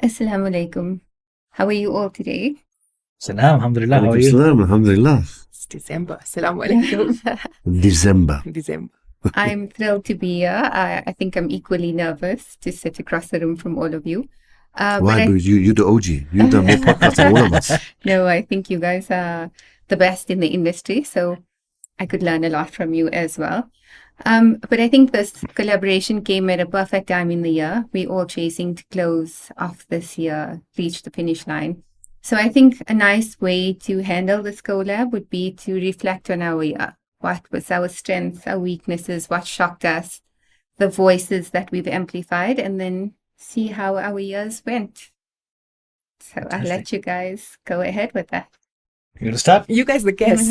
Assalamu alaikum. How are you all today? Salam, alhamdulillah. How are you? Salam, alhamdulillah. It's December. Assalamu alaikum. December. December. I'm thrilled to be here. I think I'm equally nervous to sit across the room from all of you. Why? Because you're the OG. You've done more podcasts than all of us. No, I think you guys are the best in the industry, so I could learn a lot from you as well. But I think this collaboration came at a perfect time in the year. We're all chasing to close off this year, reach the finish line. So I think a nice way to handle this collab would be to reflect on our year. What was our strengths, our weaknesses, what shocked us, the voices that we've amplified, and then see how our years went. So I'll let you guys go ahead with that. You want to start? You guys the guests.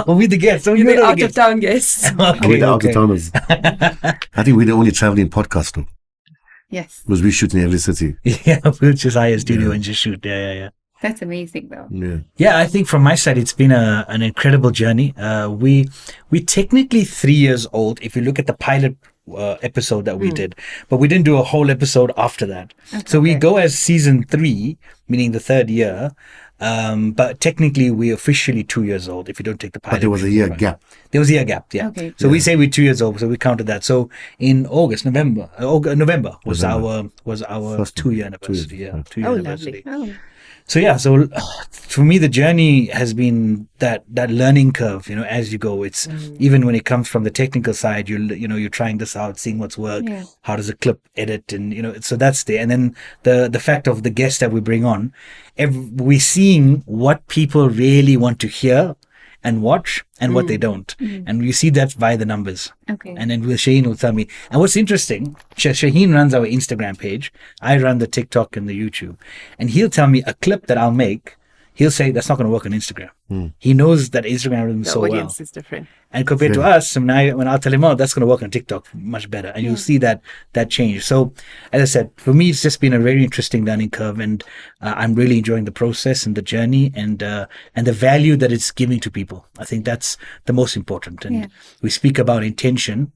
We're the guests. You're the out-of-town guests. We're the out-of-towners. I think we're the only traveling podcast though. Yes. Because we shoot in every city. Yeah, we'll just hire a studio and just shoot. Yeah. That's amazing though. Yeah, I think from my side, it's been an incredible journey. We technically 3 years old if you look at the pilot episode that we did, but we didn't do a whole episode after that. Okay. So we go as season 3, meaning the 3rd year. But technically we're officially 2 years old if you don't take the pilot. But there was a year gap. There was a year gap, yeah. Okay. So we say we're 2 years old, so we counted that. So in November was our first 2-year anniversary. Yeah, 2-year anniversary. Lovely. So yeah, so for me the journey has been that learning curve. As you go, it's even when it comes from the technical side, you're trying this out, seeing what's worked. Yeah. How does a clip edit, and so that's there. And then the fact of the guests that we bring on, we're seeing what people really want to hear and watch and what they don't. And you see that by the numbers. Okay. And then Shaheen will tell me. And what's interesting, Shaheen runs our Instagram page. I run the TikTok and the YouTube. And he'll tell me a clip that I'll make. He'll say that's not going to work on Instagram. He knows that Instagram is so well. The audience is different. And compared to us, when I'll tell him, that's going to work on TikTok much better. And you'll see that change. So, as I said, for me, it's just been a very interesting learning curve. And I'm really enjoying the process and the journey and the value that it's giving to people. I think that's the most important. And we speak about intention,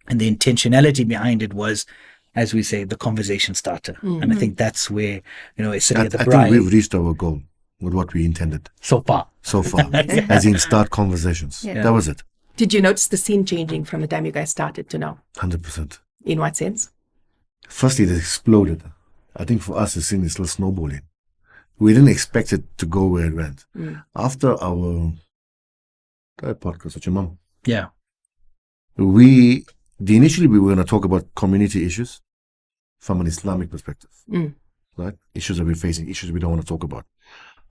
and the intentionality behind it was, as we say, the conversation starter. And I think that's where, it's sitting at the bride. I think we've reached our goal with what we intended. So far. As in start conversations. Yeah. That was it. Did you notice the scene changing from the time you guys started to now? 100%. In what sense? Firstly, it exploded. I think for us, the scene is still snowballing. We didn't expect it to go where it went. After our podcast with your mom. Yeah. Initially we were going to talk about community issues from an Islamic perspective. Right? Issues that we're facing, issues we don't want to talk about.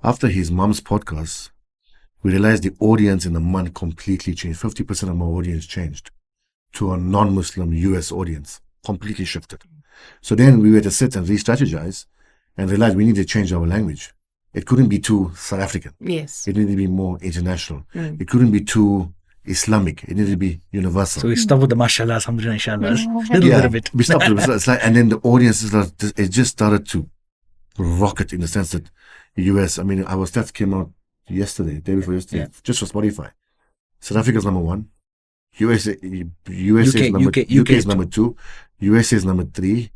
After his mom's podcast, we realized the audience in the month completely changed. 50% of my audience changed to a non-Muslim US audience. Completely shifted. So then we had to sit and re-strategize and realize we need to change our language. It couldn't be too South African. Yes. It needed to be more international. It couldn't be too Islamic. It needed to be universal. So we stopped with the mashallah, alhamdulillah, inshallah. A little bit of it. We stopped. And then the audience, it just started to rocket in the sense that US, our stats came out yesterday, day before yesterday, just for Spotify. South Africa's number 1. USA is number 2. USA is number 3.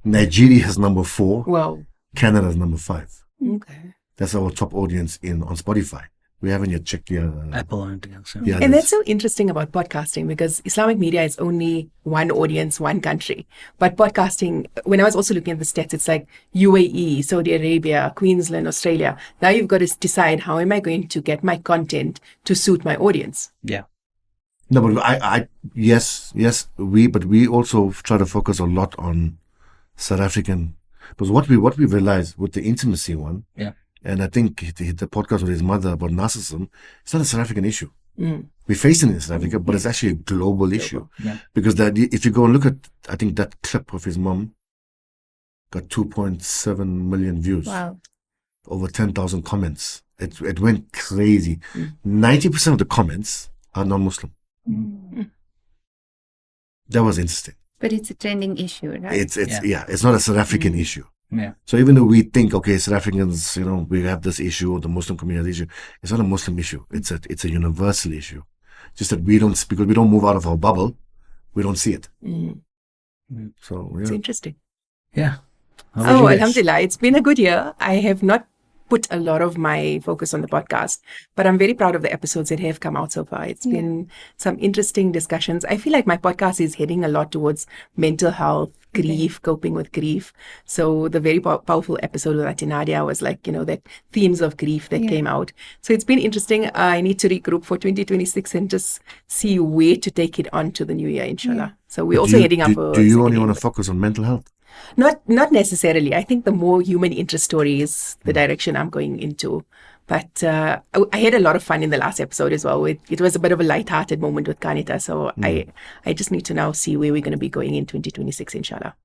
Nigeria is number 4. Wow. Canada is number 5. Okay. That's our top audience on Spotify. We haven't yet checked the Apple or anything else. Yeah, and that's so interesting about podcasting because Islamic media is only one audience, one country. But podcasting, when I was also looking at the stats, it's like UAE, Saudi Arabia, Queensland, Australia. Now you've got to decide how am I going to get my content to suit my audience. Yeah. No, but but we also try to focus a lot on South African, because what we realized with the intimacy one, and I think he hit the podcast with his mother about narcissism, it's not a South African issue. We face it in South Africa, but it's actually a global issue. Yeah. Because if you go and look at, I think that clip of his mom got 2.7 million views. Wow. Over 10,000 comments. It went crazy. 90% of the comments are non-Muslim. That was interesting. But it's a trending issue, right? It's not a South African issue. Yeah. So even though we think, okay, South Africans, we have this issue, or the Muslim community issue, it's not a Muslim issue. It's a universal issue. Just that because we don't move out of our bubble, we don't see it. So it's interesting. Yeah. How about you guys? Alhamdulillah, it's been a good year. I have not put a lot of my focus on the podcast, but I'm very proud of the episodes that have come out so far. It's been some interesting discussions. I feel like my podcast is heading a lot towards mental health, grief, coping with grief. So the very powerful episode with Nadia was like, that themes of grief that came out. So it's been interesting. I need to regroup for 2026 and just see where to take it on to the new year, inshallah. So we're also heading up. Do you only want to focus on mental health? Not necessarily. I think the more human interest story is the direction I'm going into. But I had a lot of fun in the last episode as well. It was a bit of a light-hearted moment with Kanita. So I just need to now see where we're going to be going in 2026, inshallah.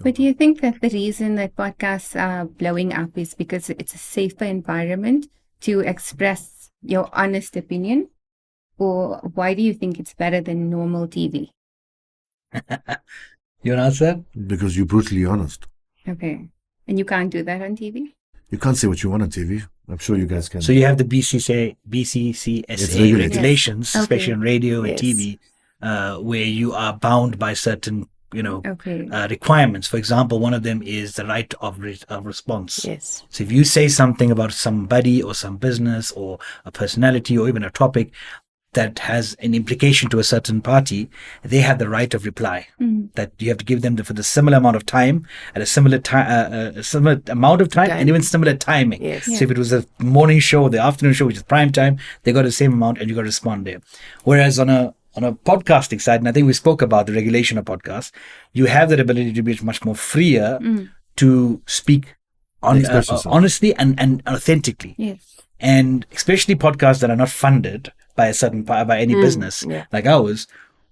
But do you think that the reason that podcasts are blowing up is because it's a safer environment to express your honest opinion? Or why do you think it's better than normal TV? You want to answer? Because you're brutally honest. Okay. And you can't do that on TV? You can't say what you want on TV. I'm sure you guys can. So you have the BCCSA regulations, especially on radio and TV, where you are bound by certain, requirements. For example, one of them is the right of response. Yes. So if you say something about somebody or some business or a personality or even a topic that has an implication to a certain party, they have the right of reply. That you have to give them for the similar amount of time at a similar amount of time and even similar timing. Yes. So if it was a morning show or the afternoon show, which is prime time, they got the same amount and you got to respond there. Whereas on a podcasting side, and I think we spoke about the regulation of podcasts, you have that ability to be much more freer to speak honestly and authentically. Yes. And especially podcasts that are not funded by any business like ours,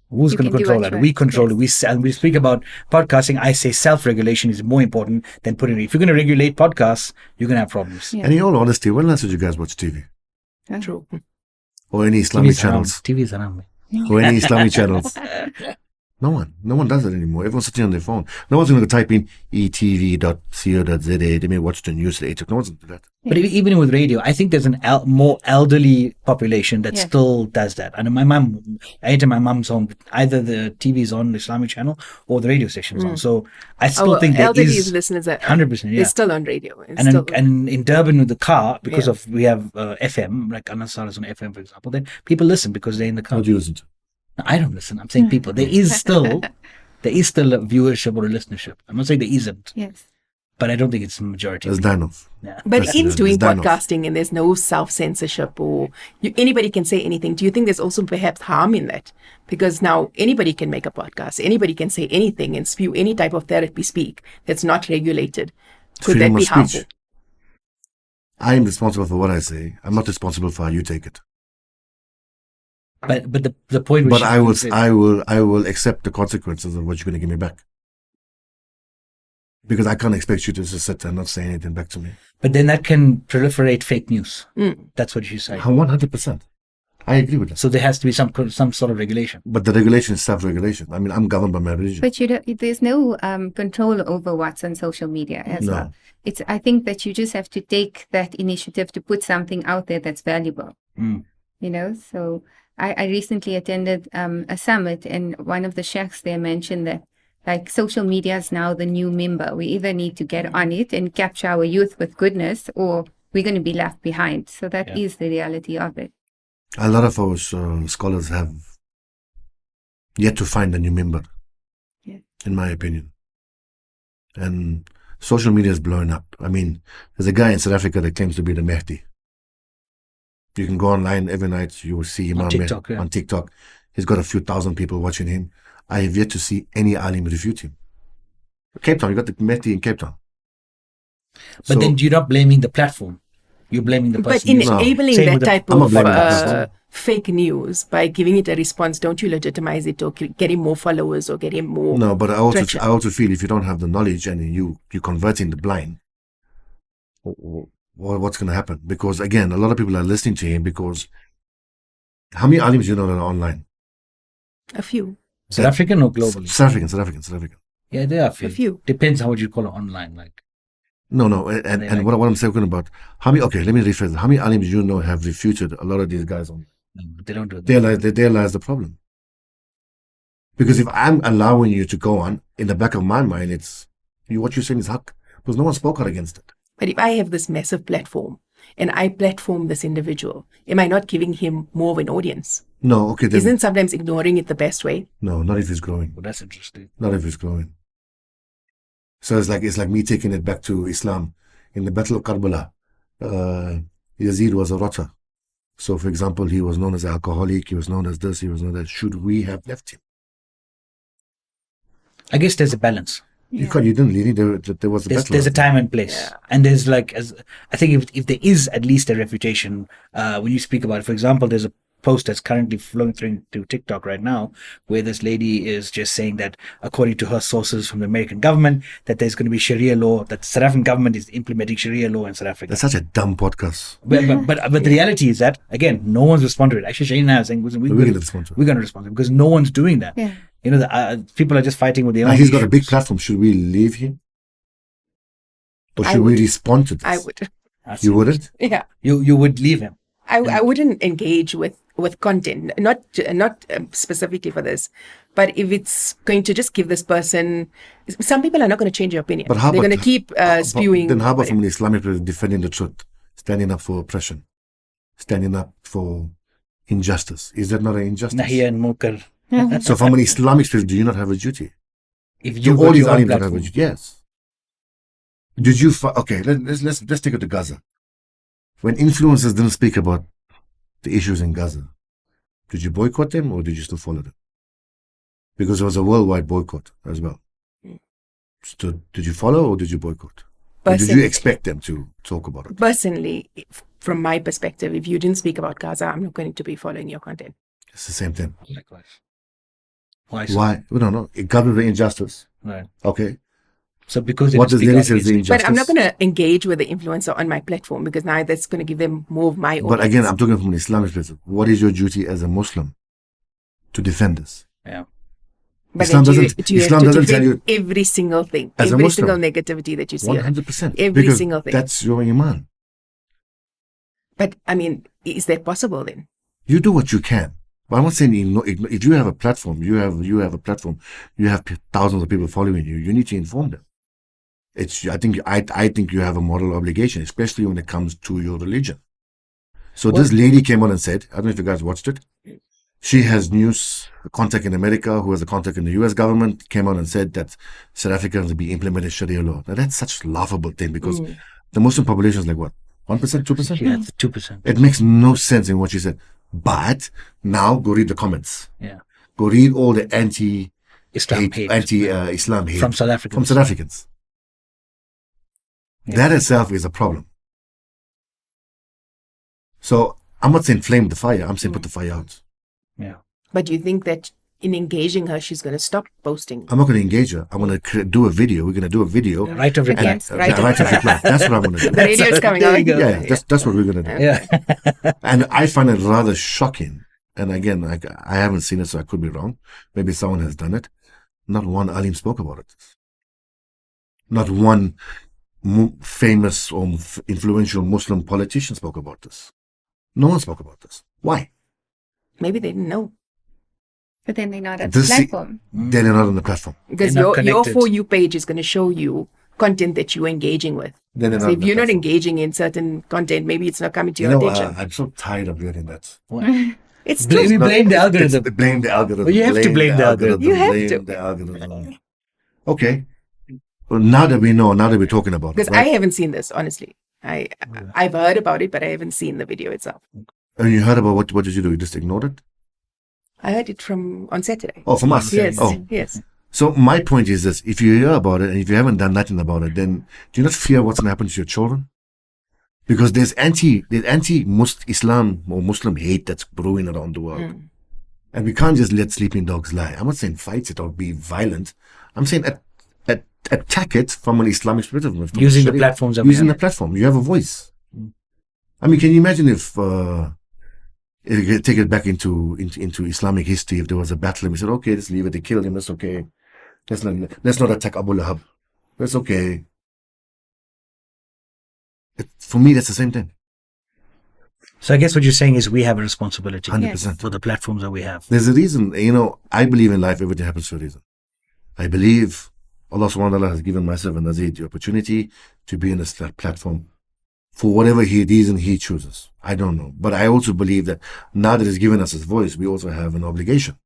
who's going to control that? We control it. And we speak about podcasting. I say self-regulation is more important than putting it. If you're going to regulate podcasts, you're going to have problems. And in all honesty, when last did you guys watch TV? True. Or any Islamic channels? TV is around me. Or any Islamic channels? No one does it anymore. Everyone's sitting on their phone. No one's going to type in etv.co.za. They may watch the news at 8 o'clock. No one's going to do that. But even with radio, I think there's an more elderly population that still does that. And I enter my mom's home, either the TV is on the Islamic channel or the radio station is on. So I still think there is listeners at 100%. They're still on radio. And in Durban with the car, because of we have FM, like Anasar is on FM, for example, then people listen because they're in the car. What do you listen to? I don't listen. I'm saying people. There is still a viewership or a listenership. I'm not saying there isn't. Yes. But I don't think it's the majority. There's Danov. Yeah. But in doing podcasting and there's no self-censorship or anybody can say anything, do you think there's also perhaps harm in that? Because now anybody can make a podcast. Anybody can say anything and spew any type of therapy speak that's not regulated. Could that be harmful? I am responsible for what I say. I'm not responsible for how you take it. But the point. But I will accept the consequences of what you're going to give me back. Because I can't expect you to just sit and not say anything back to me. But then that can proliferate fake news. That's what you say. 100%. I agree with that. So there has to be some sort of regulation. But the regulation is self-regulation. I mean, I'm governed by my religion. But there's no control over what's on social media as well. I think that you just have to take that initiative to put something out there that's valuable. So I recently attended a summit, and one of the sheikhs there mentioned that like social media is now the new member. We either need to get on it and capture our youth with goodness, or we're going to be left behind. So that is the reality of it. A lot of our scholars have yet to find a new member, in my opinion. And social media is blowing up. I mean, there's a guy in South Africa that claims to be the Mehdi. You can go online every night, you will see him on TikTok. He's got a few thousand people watching him. I have yet to see any alim refute him. Cape Town, you got the Mehdi in Cape Town. But then you're not blaming the platform. You're blaming the person. But in enabling that type of fake news by giving it a response, don't you legitimize it or get him more followers or get him more? No, but I also feel if you don't have the knowledge and you're converting the blind, what's going to happen? Because again, a lot of people are listening to him because how many alims do you know that are online? A few. South African or globally? South African. Yeah, there are a few. Depends how would you call it online, like. No, and what I'm talking about, let me rephrase it. How many alims you know have refuted a lot of these guys on? No, they don't do that. There lies the problem. Because if I'm allowing you to go on, in the back of my mind, it's what you're saying is haq. because no one spoke out against it. But if I have this massive platform and I platform this individual, am I not giving him more of an audience? No, okay. Then, Isn't sometimes ignoring it the best way? no, not if he's growing. Well, that's interesting. Not if he's growing. So it's like me taking it back to Islam. In the Battle of Karbala, Yazid was a rotter. So, for example, he was known as an alcoholic, he was known as this, he was known as that. Should we have left him? I guess there's a balance. You didn't leave him. There was a battle. There's a time and place. Yeah. And there's like, I think if there is at least a reputation, when you speak about it, for example, there's a post that's currently flowing through TikTok right now, where this lady is just saying that according to her sources from the American government, that there's going to be Sharia law, that the South African government is implementing Sharia law in South Africa. That's such a dumb podcast. But the reality is that, again, no one's responded to it. Actually, Shane and I are saying, we're going to respond to it because no one's doing that. Yeah. You know, people are just fighting with their own He's got a issues. big platform. Should we leave him? Or I should we would. respond to this? I would. You wouldn't? Yeah. You would leave him. I wouldn't engage with content, not specifically for this, but if it's going to just give this person, some people are not going to change your opinion. But how They're about- going to keep spewing. Then how about from an Islamic perspective, defending the truth, standing up for oppression, standing up for injustice? Is that not an injustice? Nahiya and munkar. So from an Islamic perspective, do you not have a duty? If Do you all got these your own alims not have a platform. duty? Yes. Did you? Okay, let's take it to Gaza. When influencers didn't speak about the issues in Gaza, did you boycott them or did you still follow them? Because there was a worldwide boycott as well. So did you follow or did you boycott? Or did you Personally- expect them to talk about it? Personally, from my perspective, if you didn't speak about Gaza, I'm not going to be following your content. It's the same thing. Likewise. Why? So? Why? We don't know. It got with the injustice. Right. Okay. So because What does they Lily didn't say speak is the out injustice? But I'm not going to engage with the influencer on my platform because now that's going to give them more of my audience. But again, I'm talking from an Islamic perspective. What is your duty as a Muslim to defend this? against- yeah. But Islam then doesn't- do you Islam have to doesn't tell defend you- every single thing, As a every Muslim. single negativity that you see. 100%. Every Because single thing. that's your iman. But I mean, is that possible then? You do what you can. But I'm not saying if you have a platform, you have a platform, you have thousands of people following you. You need to inform them. I think you have a moral obligation, especially when it comes to your religion. So this lady came on and said, I don't know if you guys watched it. She has a contact in America who has a contact in the US government, came on and said that South Africa will be implementing Sharia law. Now that's such a laughable thing because the Muslim population is like what? 1%, 2%? Yeah, it's 2%. It makes no sense in what she said. But now go read the comments. Yeah. Go read all the Islam hate. anti-Islam hate From South Africans. From South Africans. Yeah. That itself is a problem. So I'm not saying flame the fire. I'm saying put the fire out. Yeah. But do you think that in engaging her, she's going to stop posting? I'm not going to engage her. I'm going to do a video. We're going to do a video. Right of reply. Yes, right of right of reply. That's what I'm going to do. The radio is coming There on. you go. Yeah, that's what we're going to do. Yeah. And I find it rather shocking. And again, I haven't seen it, so I could be wrong. Maybe someone has done it. Not one alim spoke about it. Not one famous or influential Muslim politician spoke about this. No one spoke about this. Why? Maybe they didn't know. But then they're not at the This- platform. They're not on the platform. Because They're not your connected. For You page is going to show you content that you're engaging with. Then they're So not if on the you're not platform. engaging in certain content, maybe it's not coming to You your know, attention. I'm so tired of hearing that. It's Blame- true. blame the algorithm. Blame the algorithm. Well, you have to blame the algorithm. You have blame to. the algorithm. Okay. Well, now that we know, now that we're talking about Because it, right? I haven't seen this, honestly. I've heard about it, but I haven't seen the video itself. And you heard about what did you do? You just ignored it? I heard it on Saturday. Oh, from us? Yes, Oh. yes. So my point is this: if you hear about it and if you haven't done nothing about it, then do you not fear what's going to happen to your children? Because there's anti-Islam or Muslim hate that's brewing around the world, and we can't just let sleeping dogs lie. I'm not saying fight it or be violent. I'm saying attack it from an Islamic perspective, from Using the Sharia- platforms that we using have. the platform. You have a voice. I mean, can you imagine if take it back into Islamic history? If there was a battle and we said, okay, let's leave it. They killed him. That's okay. Let's not attack Abu Lahab. That's okay. For me, that's the same thing. So I guess what you're saying is we have a responsibility 100%. for the platforms that we have. There's a reason. I believe in life, everything happens for a reason. I believe Allah subhanahu wa ta'ala has given myself and Nazir the opportunity to be in this platform for whatever reason he chooses. I don't know. But I also believe that now that he's given us his voice, we also have an obligation.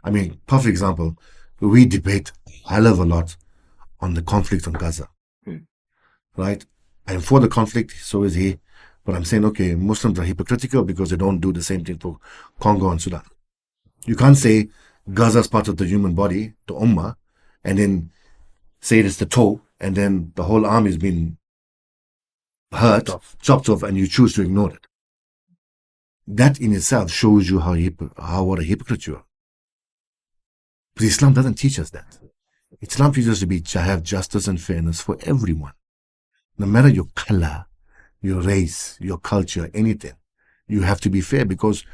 I mean, perfect example, we debate a hell of a lot on the conflict on Gaza. Right? I'm for the conflict, so is he. But I'm saying, okay, Muslims are hypocritical because they don't do the same thing for Congo and Sudan. You can't say Gaza is part of the human body, the Ummah, and then say it's the toe, and then the whole arm is being hurt, chopped off, and you choose to ignore it. That in itself shows you what a hypocrite you are. But Islam doesn't teach us that. Islam teaches us to have justice and fairness for everyone. No matter your color, your race, your culture, anything, you have to be fair, because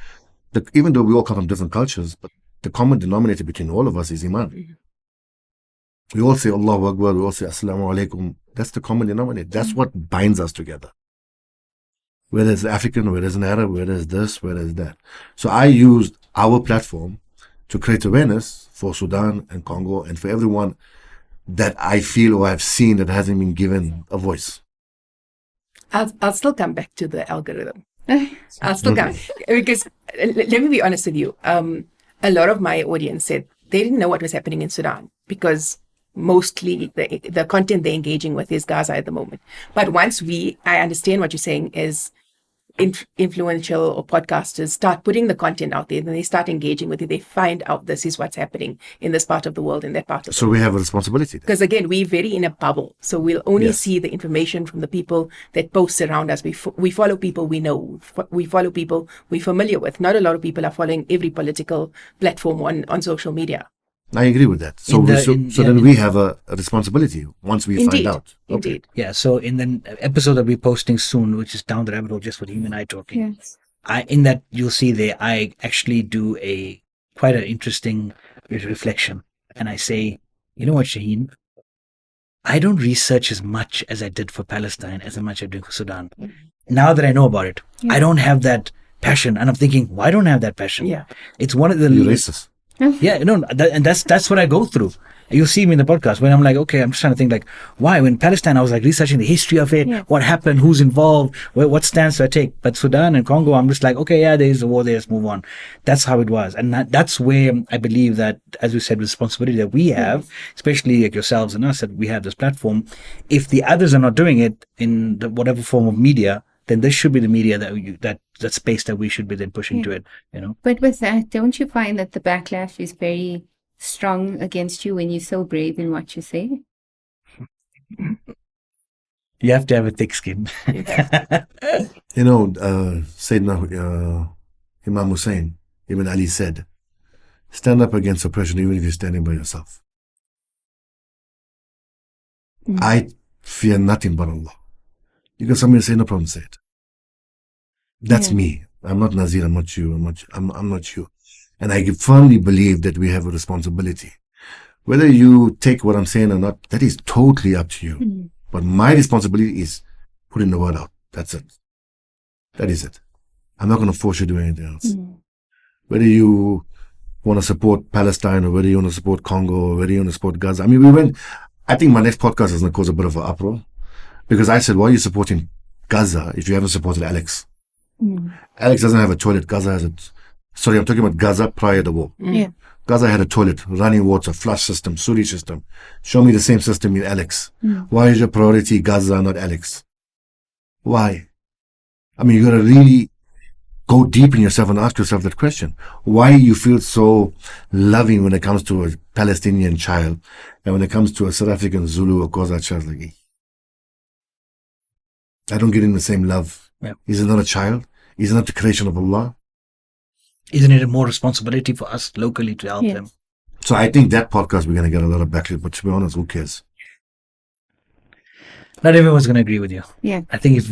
even though we all come from different cultures, but the common denominator between all of us is Iman. We all say Allahu Akbar, we all say Assalamu Alaikum. That's the common denominator. That's what binds us together. Whether it's African, whether it's an Arab, whether it's this, whether it's that. So I used our platform to create awareness for Sudan and Congo and for everyone that I feel or I've seen that hasn't been given a voice. I'll still come back to the algorithm. I'll still come, because let me be honest with you. A lot of my audience said they didn't know what was happening in Sudan because mostly the content they're engaging with is Gaza at the moment. But once I understand what you're saying is influential or podcasters start putting the content out there, then they start engaging with it. They find out this is what's happening in this part of the world, in that part of the world. So we have a responsibility. Because again, we're very in a bubble. So we'll only see the information from the people that post around us. We follow people we know. We follow people we're familiar with. Not a lot of people are following every political platform on social media. I agree with that. So then we have a responsibility once we find out. Indeed. Yeah. So in the episode that we're posting soon, which is Down the Rabbit Hole, just with you and I talking, in that you'll see there, I actually do quite an interesting reflection. And I say, you know what, Shaheen? I don't research as much as I did for Palestine, as much as I do for Sudan. Now that I know about it, I don't have that passion. And I'm thinking, why don't I have that passion? Yeah. It's one of the... You're racist. Yeah, no, and that's what I go through. You'll see me in the podcast when I'm like, okay, I'm just trying to think like, why? When Palestine, I was like researching the history of it, what happened, who's involved, what stance do I take? But Sudan and Congo, I'm just like, okay, yeah, there is a war there, let's move on. That's how it was. And that's where I believe that, as we said, responsibility that we have, especially like yourselves and us, that we have this platform. If the others are not doing it in whatever form of media, then this should be the media that space that we should be then pushing to it, you know. But with that, don't you find that the backlash is very strong against you when you're so brave in what you say? You have to have a thick skin. You know, Sayyidina Imam Hussein, Ibn Ali said, stand up against oppression even if you're standing by yourself. I fear nothing but Allah. You got somebody to say, no problem, say it. That's me. I'm not Nazir, I'm not you, I'm not you. And I firmly believe that we have a responsibility. Whether you take what I'm saying or not, that is totally up to you. But my responsibility is putting the word out. That's it. That is it. I'm not going to force you to do anything else. Whether you want to support Palestine or whether you want to support Congo or whether you want to support Gaza. I mean, I think my next podcast is going to cause a bit of an uproar. Because I said, why are you supporting Gaza if you haven't supported Alex? Alex doesn't have a toilet. Gaza has it. Sorry, I'm talking about Gaza prior to the war. Gaza had a toilet, running water, flush system, sewage system. Show me the same system in Alex. Why is your priority Gaza, not Alex? Why? I mean, you got to really go deep in yourself and ask yourself that question. Why you feel so loving when it comes to a Palestinian child and when it comes to a South African Zulu or Xhosa child like I don't get in the same love. Is it not a child? Is it not the creation of Allah? Isn't it a more responsibility for us locally to help them? So I think that podcast we're going to get a lot of backlash, but to be honest, who cares? Not everyone's going to agree with you. I think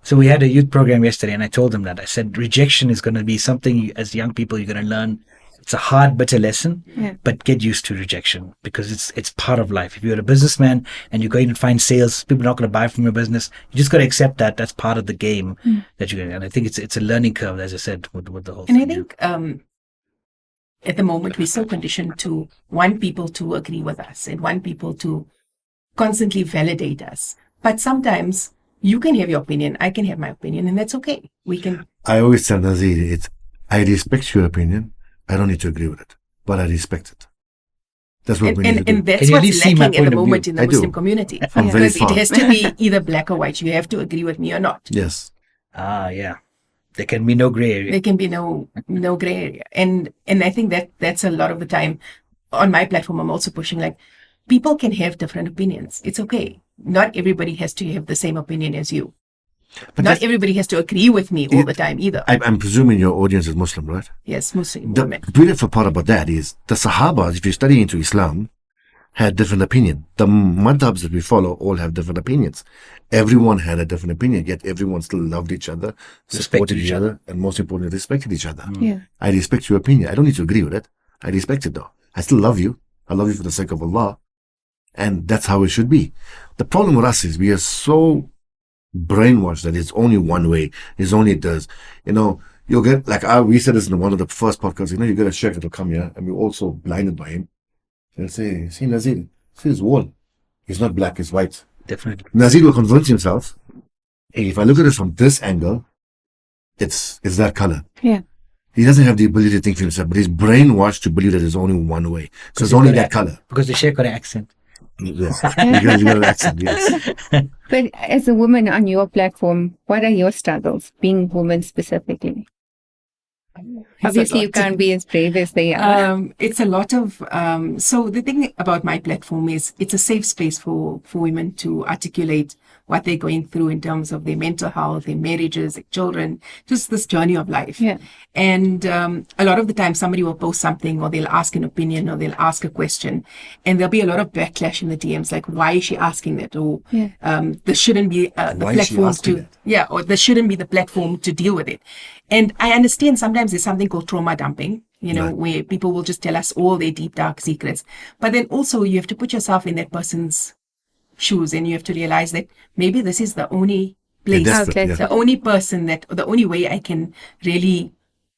so we had a youth program yesterday and I told them that. I said, rejection is going to be something as young people you're going to learn. It's a hard, bitter lesson, but get used to rejection because it's part of life. If you're a businessman and you're going to find sales, people are not going to buy from your business. You just got to accept that that's part of the game that you're going to. And I think it's a learning curve, as I said, with the whole thing. And I think at the moment, we're so conditioned to want people to agree with us and want people to constantly validate us. But sometimes you can have your opinion, I can have my opinion, and that's okay. I always tell Nazir, I respect your opinion. I don't need to agree with it, but I respect it. That's what we need to do. And that's what's lacking at the moment in the Muslim community. Because it has to be either black or white. You have to agree with me or not. Yes. Yeah. There can be no gray area. There can be no gray area. And I think that's a lot of the time on my platform. I'm also pushing, like, people can have different opinions. It's okay. Not everybody has to have the same opinion as you. But not everybody has to agree with me all the time either. I'm presuming your audience is Muslim, right? Yes, Muslim The women. beautiful part about that is the Sahaba, if you study into Islam, had different opinion. The madhabs that we follow all have different opinions. Everyone had a different opinion, yet everyone still loved each other, supported each other, and most importantly, respected each other. Yeah. I respect your opinion. I don't need to agree with it. I respect it though. I still love you. I love you for the sake of Allah. And that's how it should be. The problem with us is we are so brainwashed that it's only one way. It's only this. You'll get, like we said this in one of the first podcasts, you get a sheikh that'll come here and we're also blinded by him. They'll say, see Nazir, see his wall. He's not black, he's white. Definitely. Nazir will convince himself, hey, if I look at it from this angle, it's that color. Yeah. He doesn't have the ability to think for himself, but he's brainwashed to believe that there's only one way. So it's only that color. Because the sheikh got an accent. Yes. Because you got an accent, yes. But as a woman on your platform, what are your struggles, being woman specifically? Obviously, you can't be as brave as they are. It's a lot of... so the thing about my platform is it's a safe space for women to articulate what they're going through in terms of their mental health, their marriages, their children, just this journey of life. Yeah. And a lot of the time somebody will post something or they'll ask an opinion or they'll ask a question and there'll be a lot of backlash in the DMs, like, why is she asking that? Or this shouldn't be the platform to... Yeah, or this shouldn't be the platform to deal with it. And I understand sometimes there's something called trauma dumping, where people will just tell us all their deep, dark secrets. But then also you have to put yourself in that person's shoes and you have to realize that maybe this is the only place, the only person the only way I can really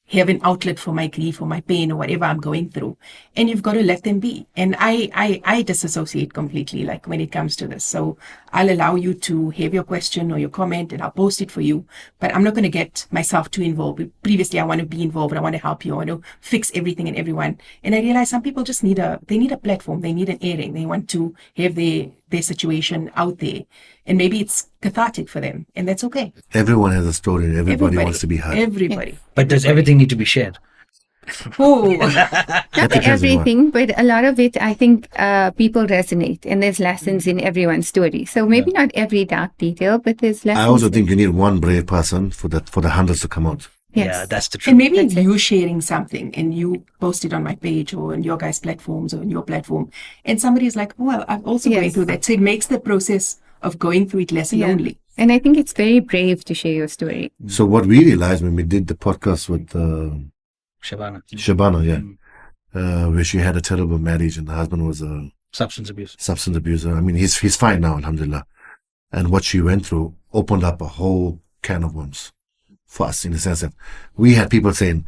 have an outlet for my grief or my pain or whatever I'm going through. And you've got to let them be. And I disassociate completely, like, when it comes to this. So I'll allow you to have your question or your comment and I'll post it for you. But I'm not going to get myself too involved. Previously, I want to be involved. I want to help you. I want to fix everything and everyone. And I realize some people just need a platform. They need an airing. They want to have their situation out there. And maybe it's cathartic for them. And that's okay. Everyone has a story and everybody wants to be heard. Everybody. But does everything need to be shared? Oh. Not everything, but a lot of it, I think people resonate and there's lessons in everyone's story. So maybe not every dark detail, but there's lessons. I also think you need one brave person for the hundreds to come out. Yes. Yeah, that's the truth. And maybe you sharing something and you post it on my page or on your guys' platforms or on your platform. And somebody is like, well, I'm also going through that. So it makes the process of going through it less lonely. And I think it's very brave to share your story. So what we realized when we did the podcast with Shabana, where she had a terrible marriage and the husband was a substance abuser. I mean, he's fine now, alhamdulillah. And what she went through opened up a whole can of worms for us, in the sense that we had people saying,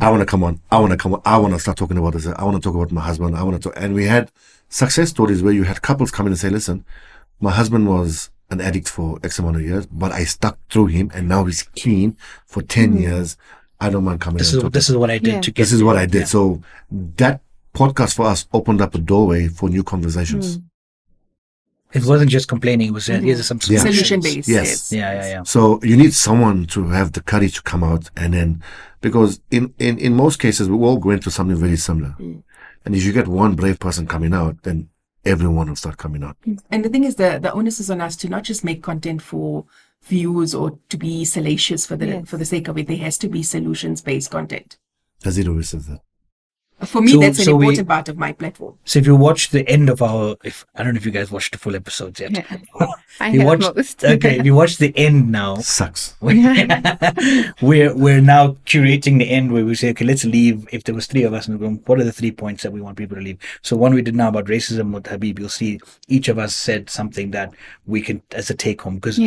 I want to come on, I want to start talking about this, I want to talk about my husband, and we had success stories where you had couples come in and say, listen, my husband was an addict for X amount of years, but I stuck through him and now he's clean for 10 years. I don't mind coming. This is what I did to get. This is what I did. Yeah. So that podcast for us opened up a doorway for new conversations. It wasn't just complaining. It was here's some solution based. Yes. Yeah. So you need someone to have the courage to come out, and then, because in most cases we all going through something very similar, and if you get one brave person coming out, then everyone will start coming out. And the thing is, the onus is on us to not just make content for views or to be salacious for the sake of it. There has to be solutions based content. Nazir always says that. For me, that's an important part of my platform. So if you watch the end of I don't know if you guys watched the full episodes yet. Yeah. I have most. Okay, if you watch the end now. Sucks. We're now curating the end where we say, okay, let's leave. If there was 3 of us in the room, what are the 3 points that we want people to leave? So one we did now about racism with Habib, you'll see each of us said something that we can, as a take home, because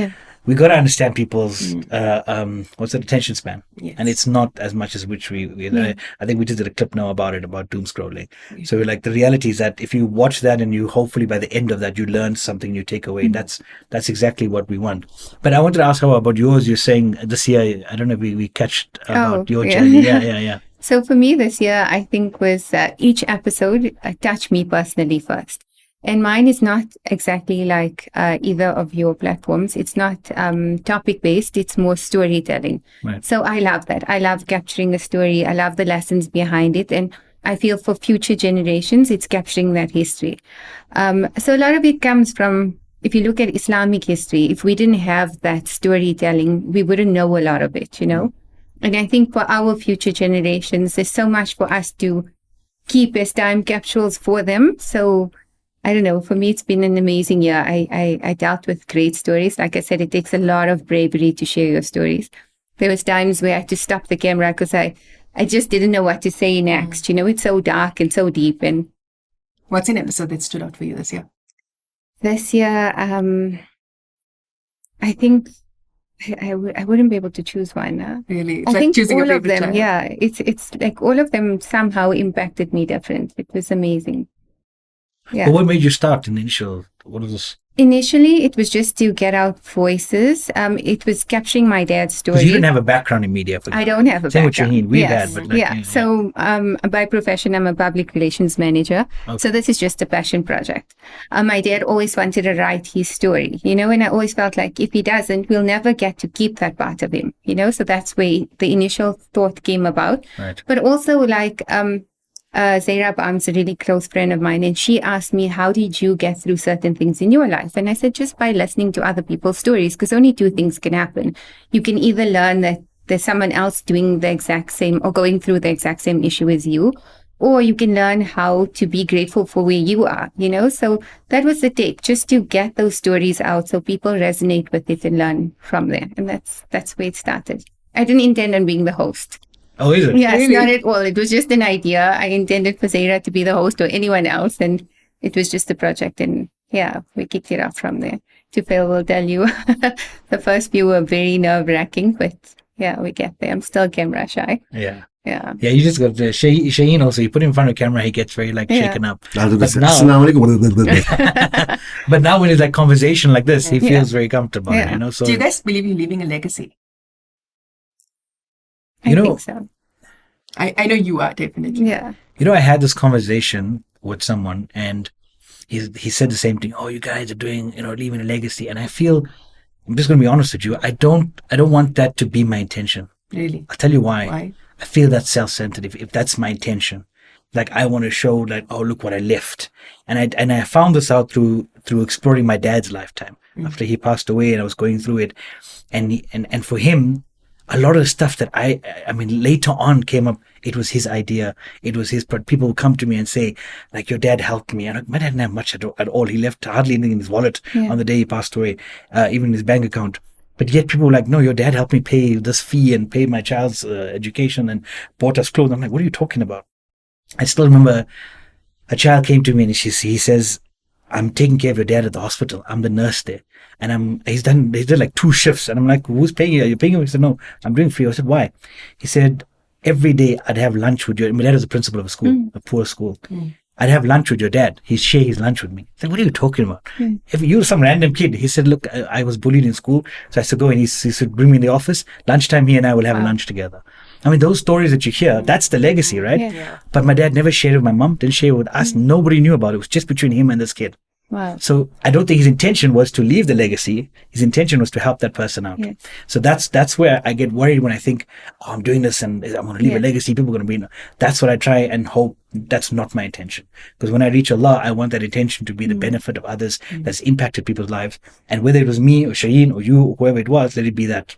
we got to understand people's attention span, and it's not as much as which I think we just did a clip now about it. it, about doom scrolling. So like the reality is that if you watch that and you hopefully by the end of that you learn something you take away, that's exactly what we want. But I wanted to ask how about yours. You're saying this year, I don't know if we catched about your journey. Yeah. So for me this year, I think was each episode touched me personally first. And mine is not exactly like either of your platforms. It's not topic-based. It's more storytelling. Right. So I love that. I love capturing a story. I love the lessons behind it. And I feel for future generations, it's capturing that history. So a lot of it comes from, if you look at Islamic history, if we didn't have that storytelling, we wouldn't know a lot of it, you know? And I think for our future generations, there's so much for us to keep as time capsules for them. So I don't know, for me, it's been an amazing year. I dealt with great stories. Like I said, it takes a lot of bravery to share your stories. There was times where I had to stop the camera because I just didn't know what to say next. You know, it's so dark and so deep. And what's an episode that stood out for you this year? This year, I think I wouldn't be able to choose one. Really? It's I like think choosing all a of favorite them, child. yeah. It's like all of them somehow impacted me different. It was amazing. Yeah. But what made you start in the initial? What was this? Initially, it was just to get out voices. It was capturing my dad's story. Because you didn't have a background in media. I don't have a Same background. with Shaheen. We Yes. had, but like, yeah. So by profession, I'm a public relations manager. Okay. So this is just a passion project. My dad always wanted to write his story, you know, and I always felt like if he doesn't, we'll never get to keep that part of him, you know. So that's where the initial thought came about. Right. But also like Zaira Bam's a really close friend of mine, and she asked me, how did you get through certain things in your life? And I said, just by listening to other people's stories, because only two things can happen. You can either learn that there's someone else doing the exact same or going through the exact same issue as you, or you can learn how to be grateful for where you are, you know? So that was the take, just to get those stories out so people resonate with it and learn from there. And that's where it started. I didn't intend on being the host. Oh, is it? Yes, Really? not at all. It was just an idea. I intended for Zaira to be the host or anyone else, and it was just a project. And yeah, we kicked it off from there. Tufel will tell you, the first few were very nerve-wracking, but yeah, we get there. I'm still camera shy. Yeah. Yeah. Yeah, you just got to Shaheen also. You put him in front of camera, he gets very like shaken up. I'll do But this. now- Assalamualaikum. But now when it's like conversation like this, he feels very comfortable. Yeah. You know, so Do you guys believe in leaving a legacy? I You know- think so. I know you are, definitely. Yeah. you know, I had this conversation with someone, and he said the same thing. Oh, you guys are doing, you know, leaving a legacy, and I feel, I'm just going to be honest with you. I don't want that to be my intention. Really? I'll tell you why. Why? I feel that's self-centered if that's my intention. Like I want to show like, oh, look what I left. And I found this out through exploring my dad's lifetime after he passed away, and I was going through it. And for him, a lot of the stuff that I mean, later on came up, it was his idea. It was his, people would come to me and say, like, your dad helped me. And my dad didn't have much at all. He left hardly anything in his wallet on the day he passed away, even his bank account. But yet people were like, no, your dad helped me pay this fee and pay my child's education and bought us clothes. I'm like, what are you talking about? I still remember a child came to me and he says, I'm taking care of your dad at the hospital. I'm the nurse there. And he did like 2 shifts. And I'm like, who's paying you? Are you paying him? He said, no, I'm doing free. I said, why? He said, every day I'd have lunch with my dad was the principal of a school, a poor school. I'd have lunch with your dad. He'd share his lunch with me. I said, what are you talking about? If you were some random kid, he said, look, I was bullied in school. So I said, go and he said, bring me in the office. Lunchtime, he and I will have lunch together. I mean, those stories that you hear, that's the legacy, right? Yeah. But my dad never shared it with my mom, didn't share it with us. Nobody knew about it. It was just between him and this kid. Wow. So I don't think his intention was to leave the legacy. His intention was to help that person out. Yes. So that's where I get worried when I think, oh, I'm doing this and I'm going to leave a legacy. People are going to be, that's what I try and hope. That's not my intention. Because when I reach Allah, I want that intention to be the benefit of others that's impacted people's lives. And whether it was me or Shaheen or you or whoever it was, let it be that.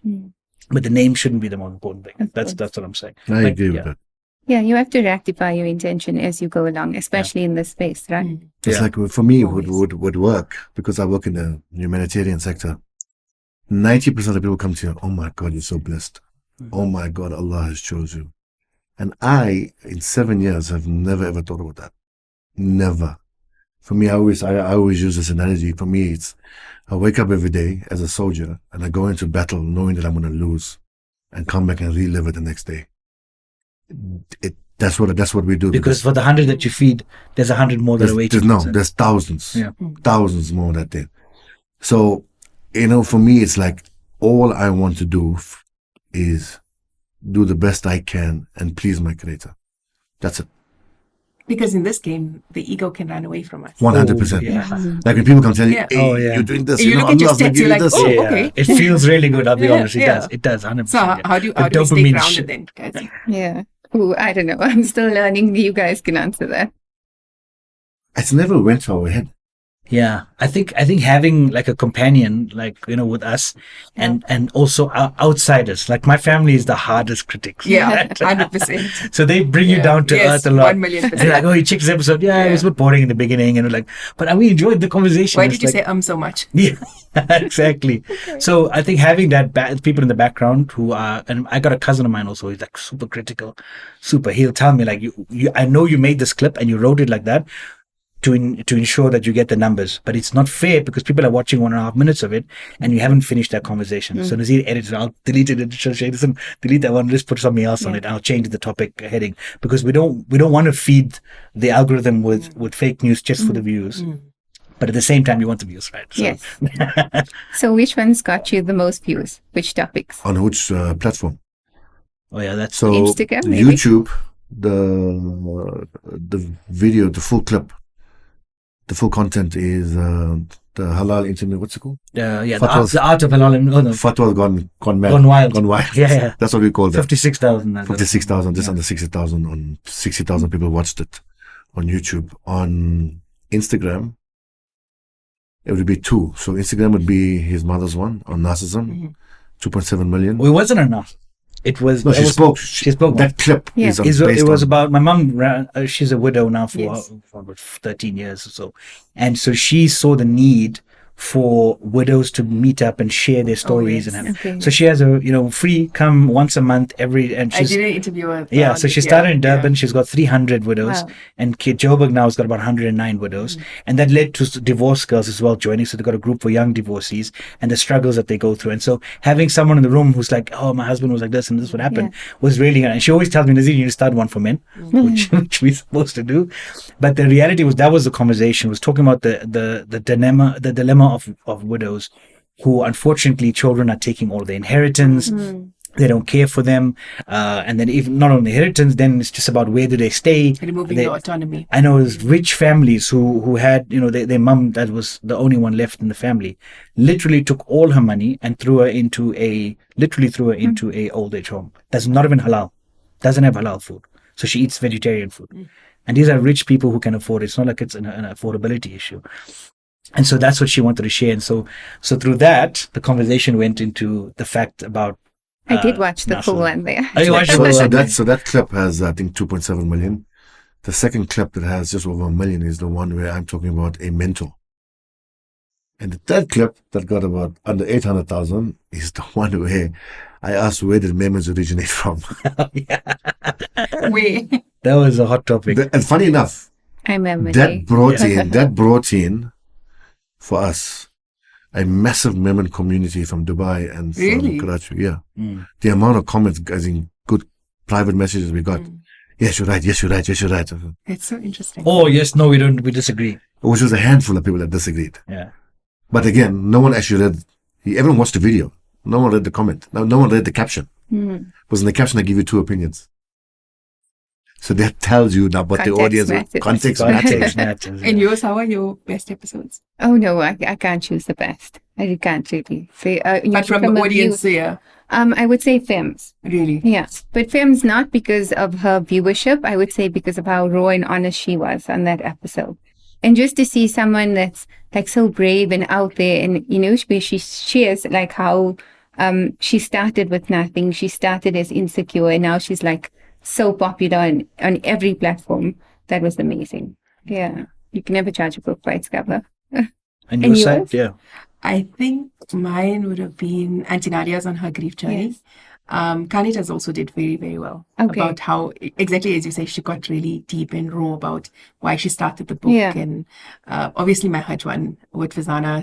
But the name shouldn't be the most important thing. That's what I'm saying. I Like, agree with yeah. that. Yeah, you have to rectify your intention as you go along, especially in this space, right? It's Yeah. like for me, would work because I work in the humanitarian sector. 90% of people come to you, oh my God, you're so blessed. Oh my God, Allah has chose you. And I, in 7 years, have never ever thought about that. Never. For me, I always use this analogy. For me, it's I wake up every day as a soldier and I go into battle knowing that I'm going to lose and come back and relive it the next day. That's what we do. Because for the 100 that you feed, there's 100 more that are waiting. There's thousands. Yeah. Thousands more that day. So, for me, it's like all I want to do is do the best I can and please my creator. That's it. Because in this game, the ego can run away from us. 100%. Yeah. Like when people come tell you, Yeah. hey, you're doing this, You look at your stats, you're like, oh, Yeah. okay. It feels really good, I'll be honest. It Yeah. does. It does, 100%. So how do you stay dopamine grounded then, guys? Yeah. Ooh, I don't know. I'm still learning. You guys can answer that. It's never went to our head. Yeah, I think having like a companion, like with us, and also outsiders. Like my family is the hardest critics. Yeah, 100%. So they bring you down to earth a lot. 1,000,000%. And they're like, oh, you checked this episode. Yeah, it was a bit boring in the beginning, and we're like, but we enjoyed the conversation. Why It's did you like, say so much? Yeah, exactly. So I think having that people in the background who are, and I got a cousin of mine also. He's like super critical, super. He'll tell me like, I know you made this clip and you wrote it like that to ensure that you get the numbers, but it's not fair because people are watching 1.5 minutes of it and you haven't finished that conversation. So Nazir edited, I'll delete it, delete that one, just put something else on it. I'll change the topic heading because we don't want to feed the algorithm with fake news just for the views. But at the same time, you want the views, right? So. Yes. So which ones got you the most views? Which topics? On which platform? Oh yeah, that's So Instagram, maybe? YouTube, the video, the full clip, the full content is the halal internet. What's it called? the Fatwas. art of halal. Oh no, Fatwa gone mad. Gone wild. Gone wild. Yeah. That's what we call that. 56,000. 56,000, just under 60,000 on 60,000 people watched it on YouTube. On Instagram, it would be 2. So Instagram would be his mother's one on narcissism, 2.7 million. Well, it wasn't enough. It was. No, she spoke. She spoke. That clip Yeah. is It was on. about my mom. She's a widow now for Yes. about 13 years or so, and so she saw the need for widows to meet up and share their stories yes. and have, Okay. so she has a free come once a month and I she's did an interview with yeah, so she started in Durban. Yeah. She's got 300 widows, Wow. and Joburg now has got about 109 widows, and that led to divorce girls as well joining. So they got a group for young divorcees and the struggles that they go through. And so having someone in the room who's like, "Oh, my husband was like this, and this would happen," was really. And she always tells me, "Nazir, you need to start one for men," which we're supposed to do. But the reality was that was the conversation. Was talking about the dilemma of widows, who unfortunately children are taking all the inheritance. They don't care for them, and then even not only inheritance, then it's just about where do they stay. Removing the autonomy. I know there's rich families who had their mum that was the only one left in the family, literally took all her money and threw her into a old age home that's not even halal, doesn't have halal food, so she eats vegetarian food. And these are rich people who can afford it. It's not like it's an affordability issue. And so that's what she wanted to share. And so through that, the conversation went into the fact about. I did watch the full one there. Oh, you watched the full one? So that clip has, I think, 2.7 million. The second clip that has just over 1 million is the one where I'm talking about a mentor. And the third clip that got about under 800,000 is the one where I asked, where did memes originate from? That was a hot topic. And funny enough, I remember that brought in for us a massive Memon community from Dubai and from Karachi. Yeah. The amount of comments, as in good private messages we got. Yes, you're right. Yes, you're right. Yes, you're right. It's so interesting. Oh, yes. No, we don't. We disagree. Which was a handful of people that disagreed. Yeah. But again, no one actually read. Everyone watched the video. No one read the comment. No one read the caption. Because in the caption, I give you 2 opinions. So that tells you now what the audience matters. context matters. And yours, how are your best episodes? Oh no, I can't choose the best. I can't really say. But from the audience, yeah. I would say films. Really? Yeah, but films not because of her viewership. I would say because of how raw and honest she was on that episode. And just to see someone that's like so brave and out there, and she shares like how she started with nothing. She started as insecure, and now she's like so popular on every platform. That was amazing. Yeah, you can never judge a book by its cover. And your side, yeah. I think mine would have been Auntie Nadia's on her grief journey. Kanita's also did very, very well. Okay. About how, exactly as you say, she got really deep and raw about why she started the book. Yeah. And obviously my hurt one with Zana,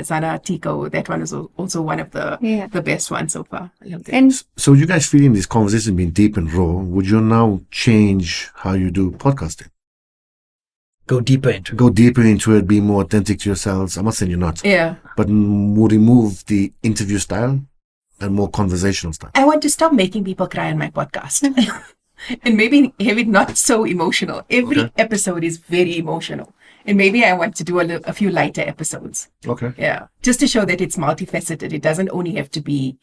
Zana Tico, that one is also one of the best ones so far. I loved it. And So you guys feeling this conversation being deep and raw, would you now change how you do podcasting? Go deeper into it. Go deeper into it, be more authentic to yourselves. I'm not saying you're not. Yeah. But would remove the interview style and more conversational style. I want to stop making people cry on my podcast. And maybe have it not so emotional. Every episode is very emotional. And maybe I want to do a few lighter episodes. Okay. Yeah. Just to show that it's multifaceted. It doesn't only have to be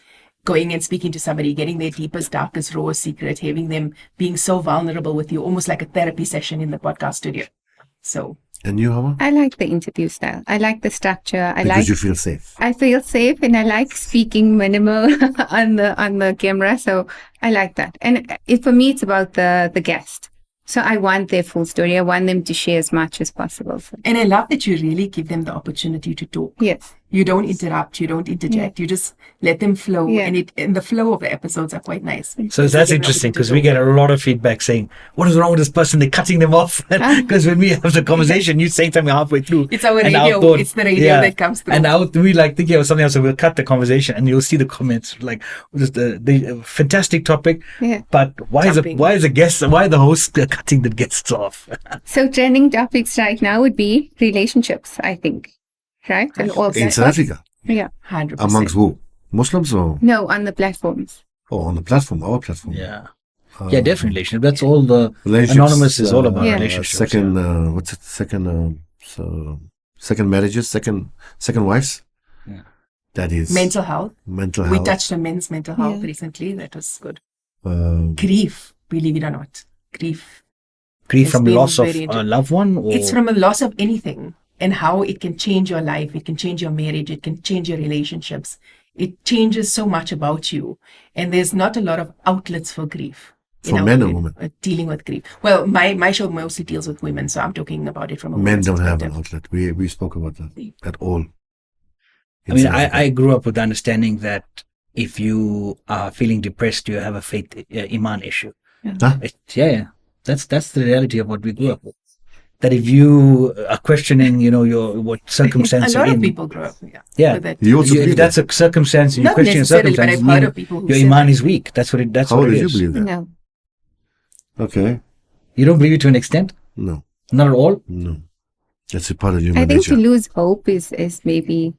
going and speaking to somebody, getting their deepest, darkest, rawest secret, having them being so vulnerable with you, almost like a therapy session in the podcast studio. So. And you, Hawa? I like the interview style. I like the structure. Because you feel safe. I feel safe, and I like speaking minimal on the camera. So I like that. And for me, it's about the guest. So I want their full story. I want them to share as much as possible. So. And I love that you really give them the opportunity to talk. Yes. You don't interrupt. You don't interject. You just let them flow. Yeah. And the flow of the episodes are quite nice. So that's interesting because we get a lot of feedback saying, what is wrong with this person? They're cutting them off. Because when we have the conversation, you say something halfway through. It's our and radio. outboard, It's the radio that comes through. And we like thinking of something else, so we'll cut the conversation and you'll see the comments like, just the fantastic topic. Yeah. But why is the host cutting the guests off? So trending topics right now would be relationships, I think. Right? And all In South Africa? Yeah. 100%. Amongst who? Muslims or? No, on the platforms. Oh, on the platform, our platform. Yeah. Yeah, definitely relationship. That's all the Relationships, Anonymous is all about Yeah. relationships. Second, what's it? Second marriages, second wives. Yeah. That is Mental health. mental We health. touched on men's mental health Yeah. recently. That was good. Um, Grief, believe it or not. Grief. Grief It's from been loss of very a loved one? Or? It's from a loss of anything and how it can change your life. It can change your marriage. It can change your relationships. It changes so much about you. And there's not a lot of outlets for grief. For men or women? Dealing with grief. Well, my show mostly deals with women, so I'm talking about it from a men woman's don't have an perspective. outlet. We spoke about that at all. I mean, I grew up with the understanding that if you are feeling depressed, you have a faith iman issue. Huh? Yeah. That's the reality of what we grew up with. That if you are questioning, your what circumstance A lot you're of in, people grow up. Yeah. with that. You also if believe that's that? a circumstance, you Not question your necessarily, but circumstance, I've heard of people who your say iman that. is weak. That's what How what it did you is. believe that? No. Okay. You don't believe it to an extent? No. Not at all? No. That's a part of human I think nature. to lose hope is maybe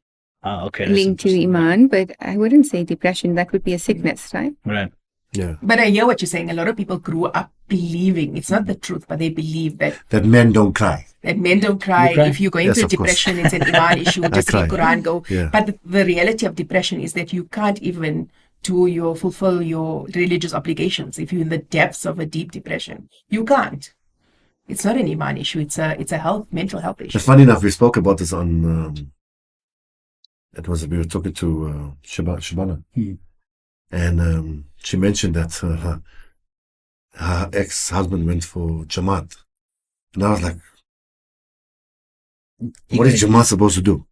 Okay. that's linked to interesting. Iman, but I wouldn't say depression. That would be a sickness, right? Right. Yeah. But I hear what you're saying. A lot of people grew up believing, it's not the truth, but they believe that That men don't cry. men don't cry. You cry? If you're going Yes, through of course. depression, it's an iman issue. Just cry. read Quran, go. Yeah. But the reality of depression is that you can't even fulfill your religious obligations. If you're in the depths of a deep depression, you can't. It's not an iman issue. It's a mental health issue. But funny enough, we spoke about this on. We were talking to Shabana, and she mentioned that her ex-husband went for Jamaat, and I was like, "What is Jamaat supposed to do?"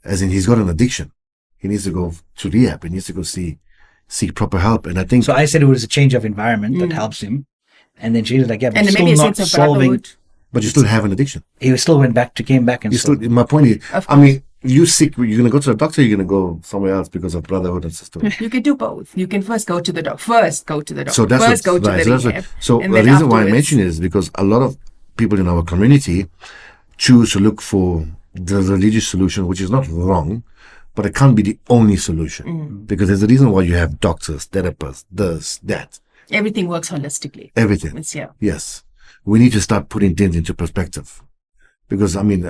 As in, he's got an addiction. He needs to go to rehab. He needs to go seek proper help. And I think So I said it was a change of environment that helps him. And then she was like, yeah, but and still maybe a not sense of solving. brotherhood. but you still have an addiction. He still came back and You still. solved. My point is, Of I mean, you sick. You're gonna go to the doctor. You're gonna go somewhere else because of brotherhood and sisterhood. You can do both. You can first go to the doctor. So that's first go to right, the so that's rehab. so and the then reason why I afterwards- mention it is because a lot of people in our community choose to look for the religious solution, which is not wrong, but it can't be the only solution because there's a reason why you have doctors, therapists, this, that, everything works holistically. everything. It's yeah. Yes, we need to start putting things into perspective because I mean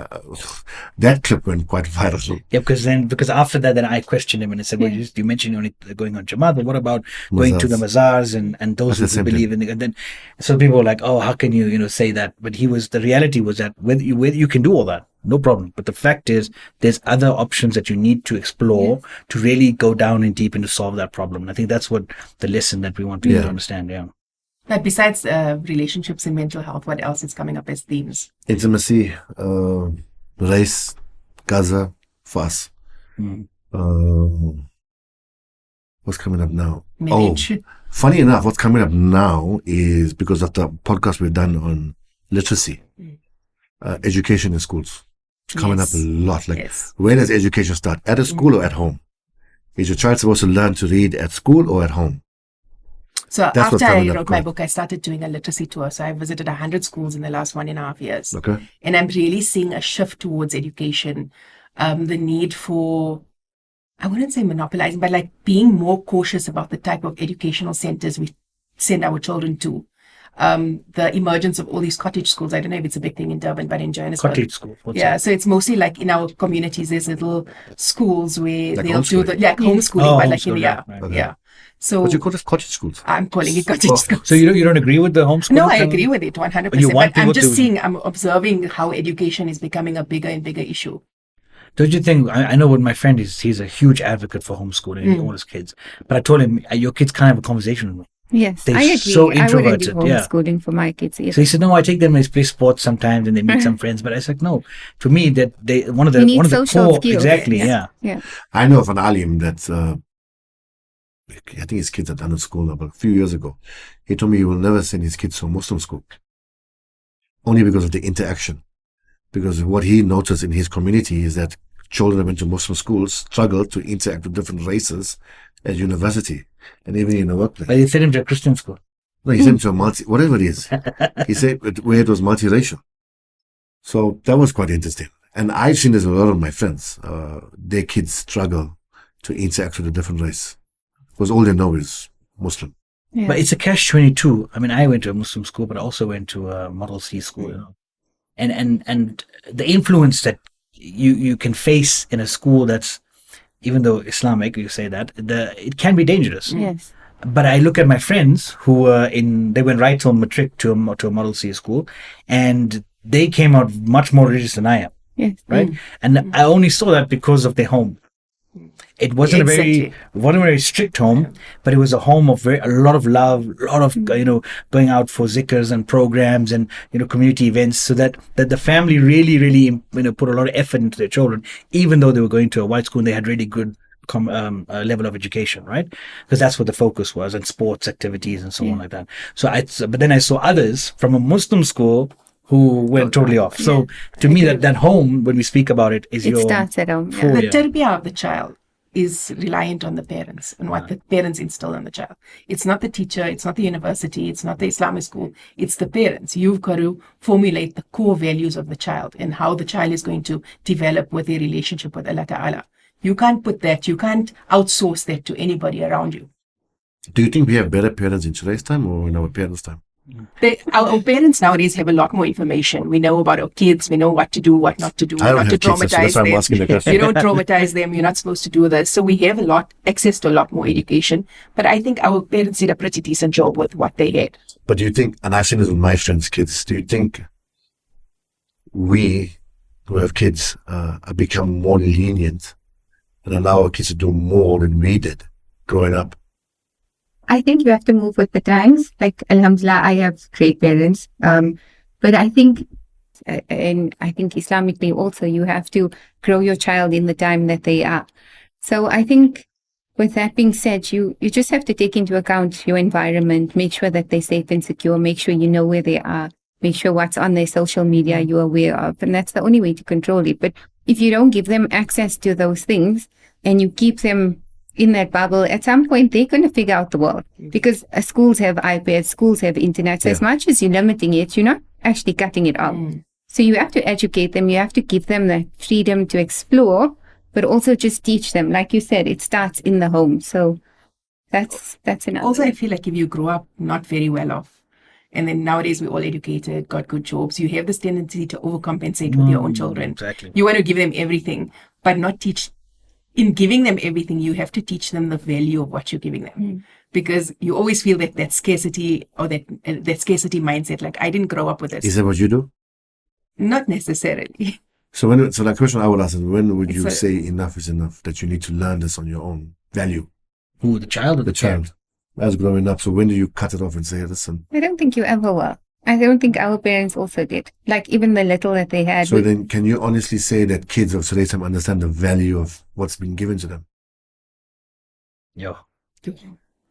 that clip went quite viral. Yeah, because after that, then I questioned him and I said, well, you mentioned you're only going on Jamaat, but what about going to the mazars and those That's the who same believe in the, and then, so people were like, oh, how can you, say that? But the reality was that whether you can do all that, no problem. But the fact is, there's other options that you need to explore to really go down and deep and to solve that problem. And I think that's what the lesson that we want people to understand. Yeah. But besides relationships and mental health, what else is coming up as themes? Intimacy, race, Gaza, for us. What's coming up now? Manage. Oh, funny enough, what's coming up now is because of the podcast we've done on literacy, education in schools. It's coming up a lot. Like, where does education start? At a school or at home? Is your child supposed to learn to read at school or at home? So after I wrote my book, I started doing a literacy tour. So I visited 100 schools in the last 1.5 years. Okay. And I'm really seeing a shift towards education. The need for, I wouldn't say monopolizing, but like being more cautious about the type of educational centers we send our children to. The emergence of all these cottage schools. I don't know if it's a big thing in Durban, but in Johannesburg. Cottage school. So it's mostly like in our communities, there's little schools where like they'll do homeschooling, but like in So what do you call this? Cottage schools? I'm calling it cottage schools. So you don't agree with the homeschooling? No, I agree with it 100%. But you want but I'm people just to- seeing, I'm observing how education is becoming a bigger and bigger issue. Don't you think? I know what my friend is. He's a huge advocate for homeschooling all his kids. But I told him, your kids can't have a conversation with me. Yes, They're I agree. so I wouldn't do introverted, yeah. homeschooling for my kids either. So he said, no, I take them and play sports sometimes and they meet some friends. But I said, no. To me, that one of the social core, skills. exactly, Yeah. I know of an alim that I think his kids had done at school about a few years ago. He told me he will never send his kids to a Muslim school. Only because of the interaction. Because what he noticed in his community is that children who went to Muslim schools struggle to interact with different races at university and even in the workplace. But they sent him to a Christian school. No, he sent him to a whatever it is. He said where it was multiracial. So that was quite interesting. And I've seen this with a lot of my friends. Their kids struggle to interact with a different race. Because all they know is Muslim. Yeah. But it's a catch-22. I mean, I went to a Muslim school, but I also went to a Model C school, you know. And the influence that you can face in a school that's, even though Islamic, you say that, it can be dangerous. Yes. But I look at my friends who were they went right from matric to a Model C school, and they came out much more religious than I am. Yes. Right? And I only saw that because of their home. It wasn't a very strict home, but it was a home of a lot of love, a lot of going out for zikrs and programs and community events, so that the family really put a lot of effort into their children, even though they were going to a white school and they had really good level of education, right? Because that's what the focus was, and sports activities and so on like that. But then I saw others from a Muslim school who went totally off. So to me, that home, when we speak about it, is it starts at home. full, The tarbiyah of the child is reliant on the parents and what the parents instill in the child. It's not the teacher, it's not the university, it's not the Islamic school, it's the parents. You've got to formulate the core values of the child and how the child is going to develop with their relationship with Allah Ta'ala. You can't outsource that to anybody around you. Do you think we have better parents in today's time or in our parents' time? Our parents nowadays have a lot more information. We know about our kids. We know what to do, what not to do, I don't not to have kids, so traumatize that's why I'm them. asking the question. You don't traumatize them. You're not supposed to do this. So we have access to a lot more education. But I think our parents did a pretty decent job with what they had. But do you think, and I've seen this with my friends' kids, do you think we who have kids have become more lenient and allow our kids to do more than we did growing up? I think you have to move with the times. Like, alhamdulillah, I have great parents. But I think, and I think Islamically also, you have to grow your child in the time that they are. So I think with that being said, you just have to take into account your environment, make sure that they're safe and secure, make sure you know where they are, make sure what's on their social media you're aware of. And that's the only way to control it. But if you don't give them access to those things and you keep them in that bubble, at some point they're going to figure out the world, because schools have iPads, schools have internet. So as much as you're limiting it, you're not actually cutting it out. So you have to educate them. You have to give them the freedom to explore, but also just teach them. Like you said, it starts in the home. So that's enough. Also, I feel like if you grow up not very well off, and then nowadays we're all educated, got good jobs, you have this tendency to overcompensate with your own children. Exactly. You want to give them everything, but not teach. In giving them everything, you have to teach them the value of what you're giving them, because you always feel that scarcity or that scarcity mindset. Like, I didn't grow up with this. Is that what you do? Not necessarily. So the question I would ask is, when would you say enough is enough, that you need to learn this on your own value? Who, the child or the child? As growing up. So when do you cut it off and say, listen? I don't think you ever will. I don't think our parents also did. Like, even the little that they had. So then can you honestly say that kids of today's time understand the value of what's been given to them? Yo.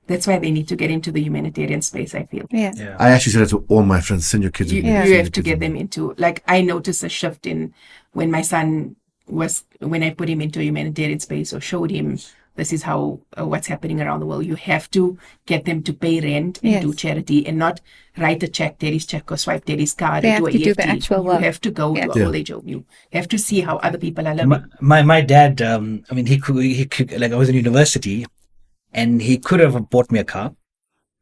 That's why they need to get into the humanitarian space, I feel. Yeah. I actually said that to all my friends, send your kids You, with me. you Send your have to kids get with me. them into, like, I noticed a shift in when my son when I put him into a humanitarian space or showed him this is how what's happening around the world. You have to get them to pay rent and do charity and not write a check, Daddy's check, or swipe Daddy's card. They or have do to a do EFT. the actual work. You have to go to a old age home. You have to see how other people are living. My dad, I mean, he could, like, I was in university and he could have bought me a car,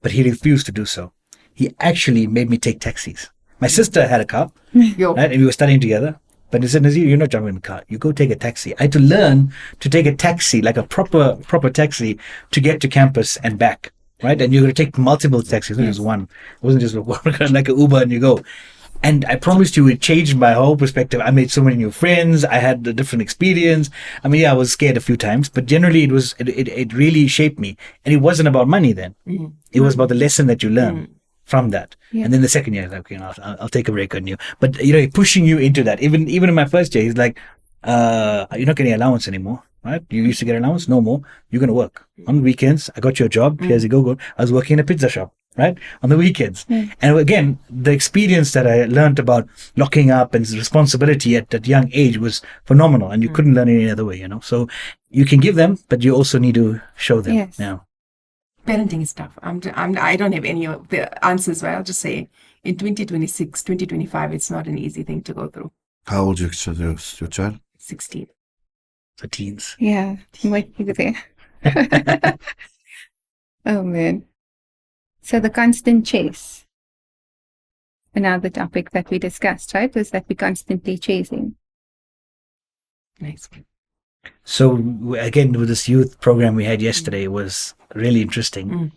but he refused to do so. He actually made me take taxis. My sister had a car, right, and we were studying together. But he said, Nazir, you're not jumping in the car. You go take a taxi. I had to learn to take a taxi, like a proper taxi, to get to campus and back, right? And you're going to take multiple taxis, not just one. It wasn't just like an Uber and you go. And I promised you, it changed my whole perspective. I made so many new friends. I had a different experience. I mean, yeah, I was scared a few times, but generally it really shaped me. And it wasn't about money then. Mm-hmm. It was about the lesson that you learn from that. Yeah. And then the second year, like, okay, I'll take a break on you. But, pushing you into that. Even in my first year, he's like, you're not getting allowance anymore, right? You used to get allowance, no more. You're going to work. On weekends, I got you a job. Here's a go. I was working in a pizza shop, right? On the weekends. And again, the experience that I learned about locking up and responsibility at that young age was phenomenal. And you couldn't learn any other way, So you can give them, but you also need to show them. Yes. Parenting is tough. I don't have any of the answers, but I'll just say in 2026, 2025, it's not an easy thing to go through. How old is your child? 16. The teens. Yeah. What you there? Oh, man. So the constant chase. Another topic that we discussed, right, was that we're constantly chasing. Nice. So again, with this youth program we had yesterday, was really interesting.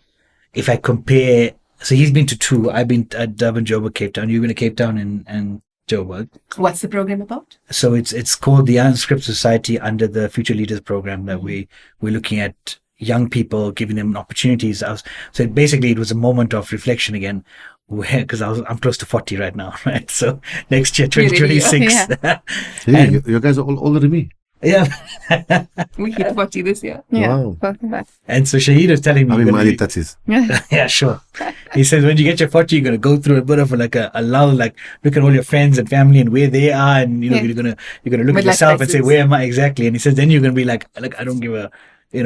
If I compare, so he's been to 2. I've been at Durban, Joburg, Cape Town. You've been to Cape Town and Joburg. What's the program about? So it's called the Unscripted Society under the Future Leaders program that we're looking at young people, giving them opportunities. So basically it was a moment of reflection again, because I'm close to 40 right now, right? So next year, 2026. Yeah, you guys are all older than me. Yeah. We hit 40 this year. Yeah. Wow. Both of us. And so Shahid was telling me, I'm in my early 30s. yeah, sure. He says when you get your 40, you're going to go through a bit of like a lull, like look at all your friends and family and where they are, and you're going to look at yourself and say, where am I exactly? And he says then you're going to be like I don't give a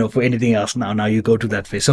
for anything else now. Now you go to that phase.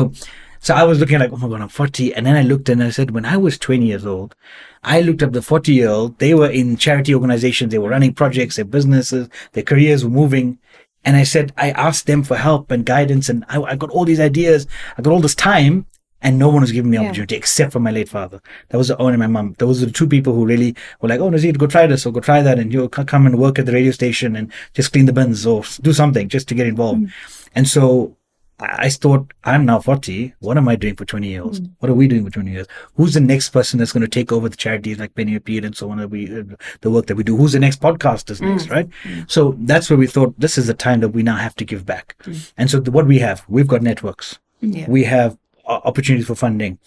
So I was looking like, oh my God, I'm 40. And then I looked and I said, when I was 20 years old, I looked up the 40-year-old. They were in charity organizations. They were running projects, their businesses, their careers were moving. And I said, I asked them for help and guidance. And I got all these ideas. I got all this time. And no one was giving me opportunity except for my late father. That was the owner and my mom. Those were the 2 people who really were like, oh, Nazir, go try this or go try that. And you'll come and work at the radio station and just clean the bins or do something just to get involved. And so I thought, I'm now 40. What am I doing for 20 years? What are we doing for 20 years? Who's the next person that's going to take over the charities like Penny Appeal and so on, the work that we do? Who's the next podcasters next, right? So that's where we thought this is the time that we now have to give back. And so what we have, we've got networks. We have opportunities for funding.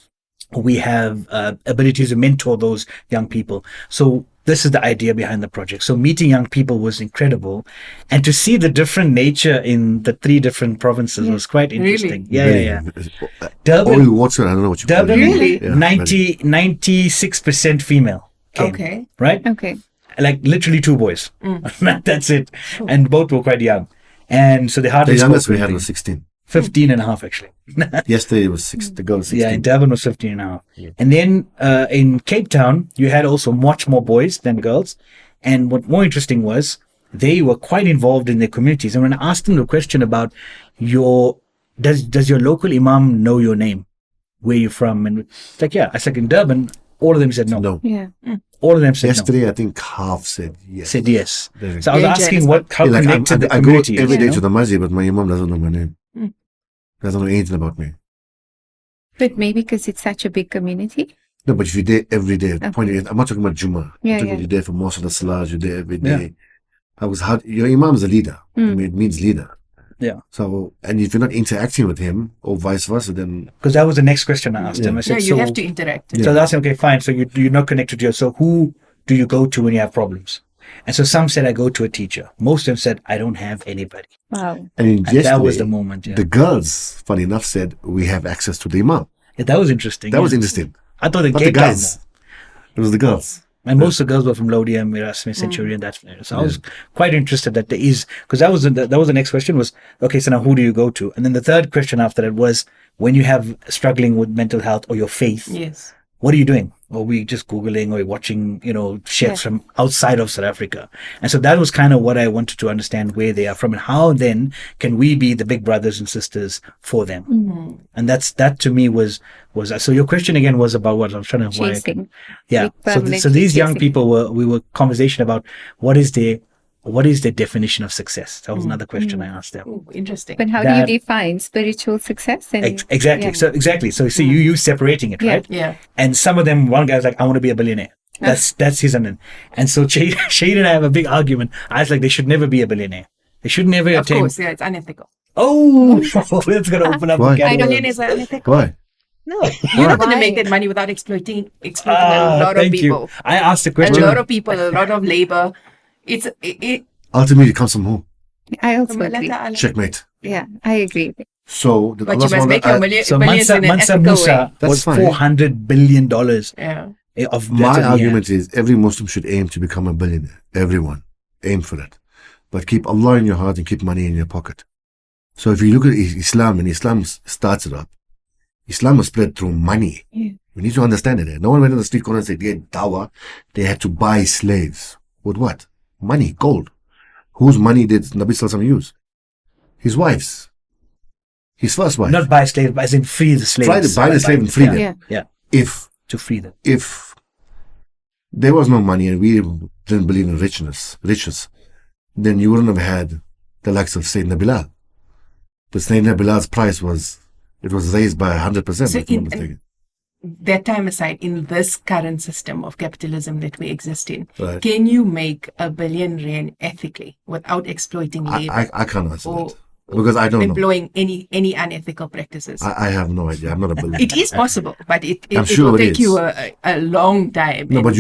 We have abilities to mentor those young people. So this is the idea behind the project. So meeting young people was incredible. And to see the different nature in the 3 different provinces was quite interesting. Really? Yeah. Durban, Oil water, I don't know what you call it. Durban, Really? 96% female came, Okay. right? Okay. Like literally 2 boys. That's it. And both were quite young. And so they hardly The youngest spoke we had anything. was 16. 15 and a half actually. Yesterday it was 6. The girl was 16. Yeah, in Durban was 15 and a half. And then in Cape Town, you had also much more boys than girls. And what more interesting was, they were quite involved in their communities. And when I asked them the question about does your local imam know your name? Where you're from? And it's like, yeah. I said, in Durban, all of them said no. Yeah. All of them said Yesterday, I think half said yes. Said yes. Very So I was Yeah, asking Johannesburg. how like, connected the I go community is. every day you know? to the masjid, but my imam doesn't know my name. Doesn't know anything about me. But maybe because it's such a big community. No, but if you're there every day, the point is, I'm not talking about Jummah. Yeah, I'm talking yeah. you're there for most of the salahs, you're there every day. Your imam is a leader. I mean, it means leader. Yeah. So, and if you're not interacting with him or vice versa, then Because that was the next question I asked him. I said, you have to interact. So I was asking, okay, fine. So you're not connected to your, so who do you go to when you have problems? And so some said, I go to a teacher. Most of them said, I don't have anybody. Wow. And that was the moment. Yeah. The girls, funny enough, said, we have access to the imam. Yeah, that was interesting. That was interesting. I thought the Not gay the guys. It was the girls. And most of the girls were from Lothian, Erasmus, Centurion, that area. So I was quite interested that there is, because that was the next question was, okay, so now who do you go to? And then the third question after that was, when you have struggling with mental health or your faith, Yes. what are you doing? Or we just Googling or watching, chefs from outside of South Africa. And so that was kind of what I wanted to understand where they are from and how then can we be the big brothers and sisters for them? Mm-hmm. And that to me was, so your question again was about what I was trying to, Chasing. yeah. So these young people we were conversation about what is their definition of success? That was another question I asked them. Ooh, interesting. But how do you define spiritual success? And, Exactly. yeah. So exactly. So see, you separating it, right? Yeah. And some of them, one guy's like, I want to be a billionaire. That's his and so Shade and I have a big argument. I was like, they should never be a billionaire. They should never Of attain. course, yeah, it's unethical. Oh, that's gonna open up. Why? a can of worms. Billionaires are unethical. Why? No, you're not going to Why? make that money without exploiting a lot of Thank people. you. I asked the A question. lot of people, a lot of labor. Ultimately, it comes from who? I also agree. Checkmate. Yeah, I agree. So, did But Allah you must make subhanahu your wa ta'ala- So billions in an Mansa ethical Musa way. That's was fine. $400 billion Yeah. of My argument is every Muslim should aim to become a billionaire. Everyone. Aim for it. But keep Allah in your heart and keep money in your pocket. So if you look at Islam, when Islam starts it up, Islam was spread through money. Yeah. We need to understand it. No one went on the street corner and said, they had dawah. They had to buy slaves. With what? Money, gold. Whose money did Nabi Sallallahu Alaihi Wasallam use? His wife's. His first wife. not buy slaves, but as in free the slaves. Buy the slave and free them. Yeah. Yeah, If to free them. there was no money and we didn't believe in riches, then you wouldn't have had the likes of Sayyidina Bilal. But Sayyidina Bilal's price was raised by 100%. So if I'm not mistaken. That time aside, in this current system of capitalism that we exist in, Right. can you make $1 billion ethically without exploiting labor I can't answer or that because I don't know. employing any unethical practices? I have no idea. I'm not a believer. It is possible, but it I'm it sure will it take is. you a long time. No, And but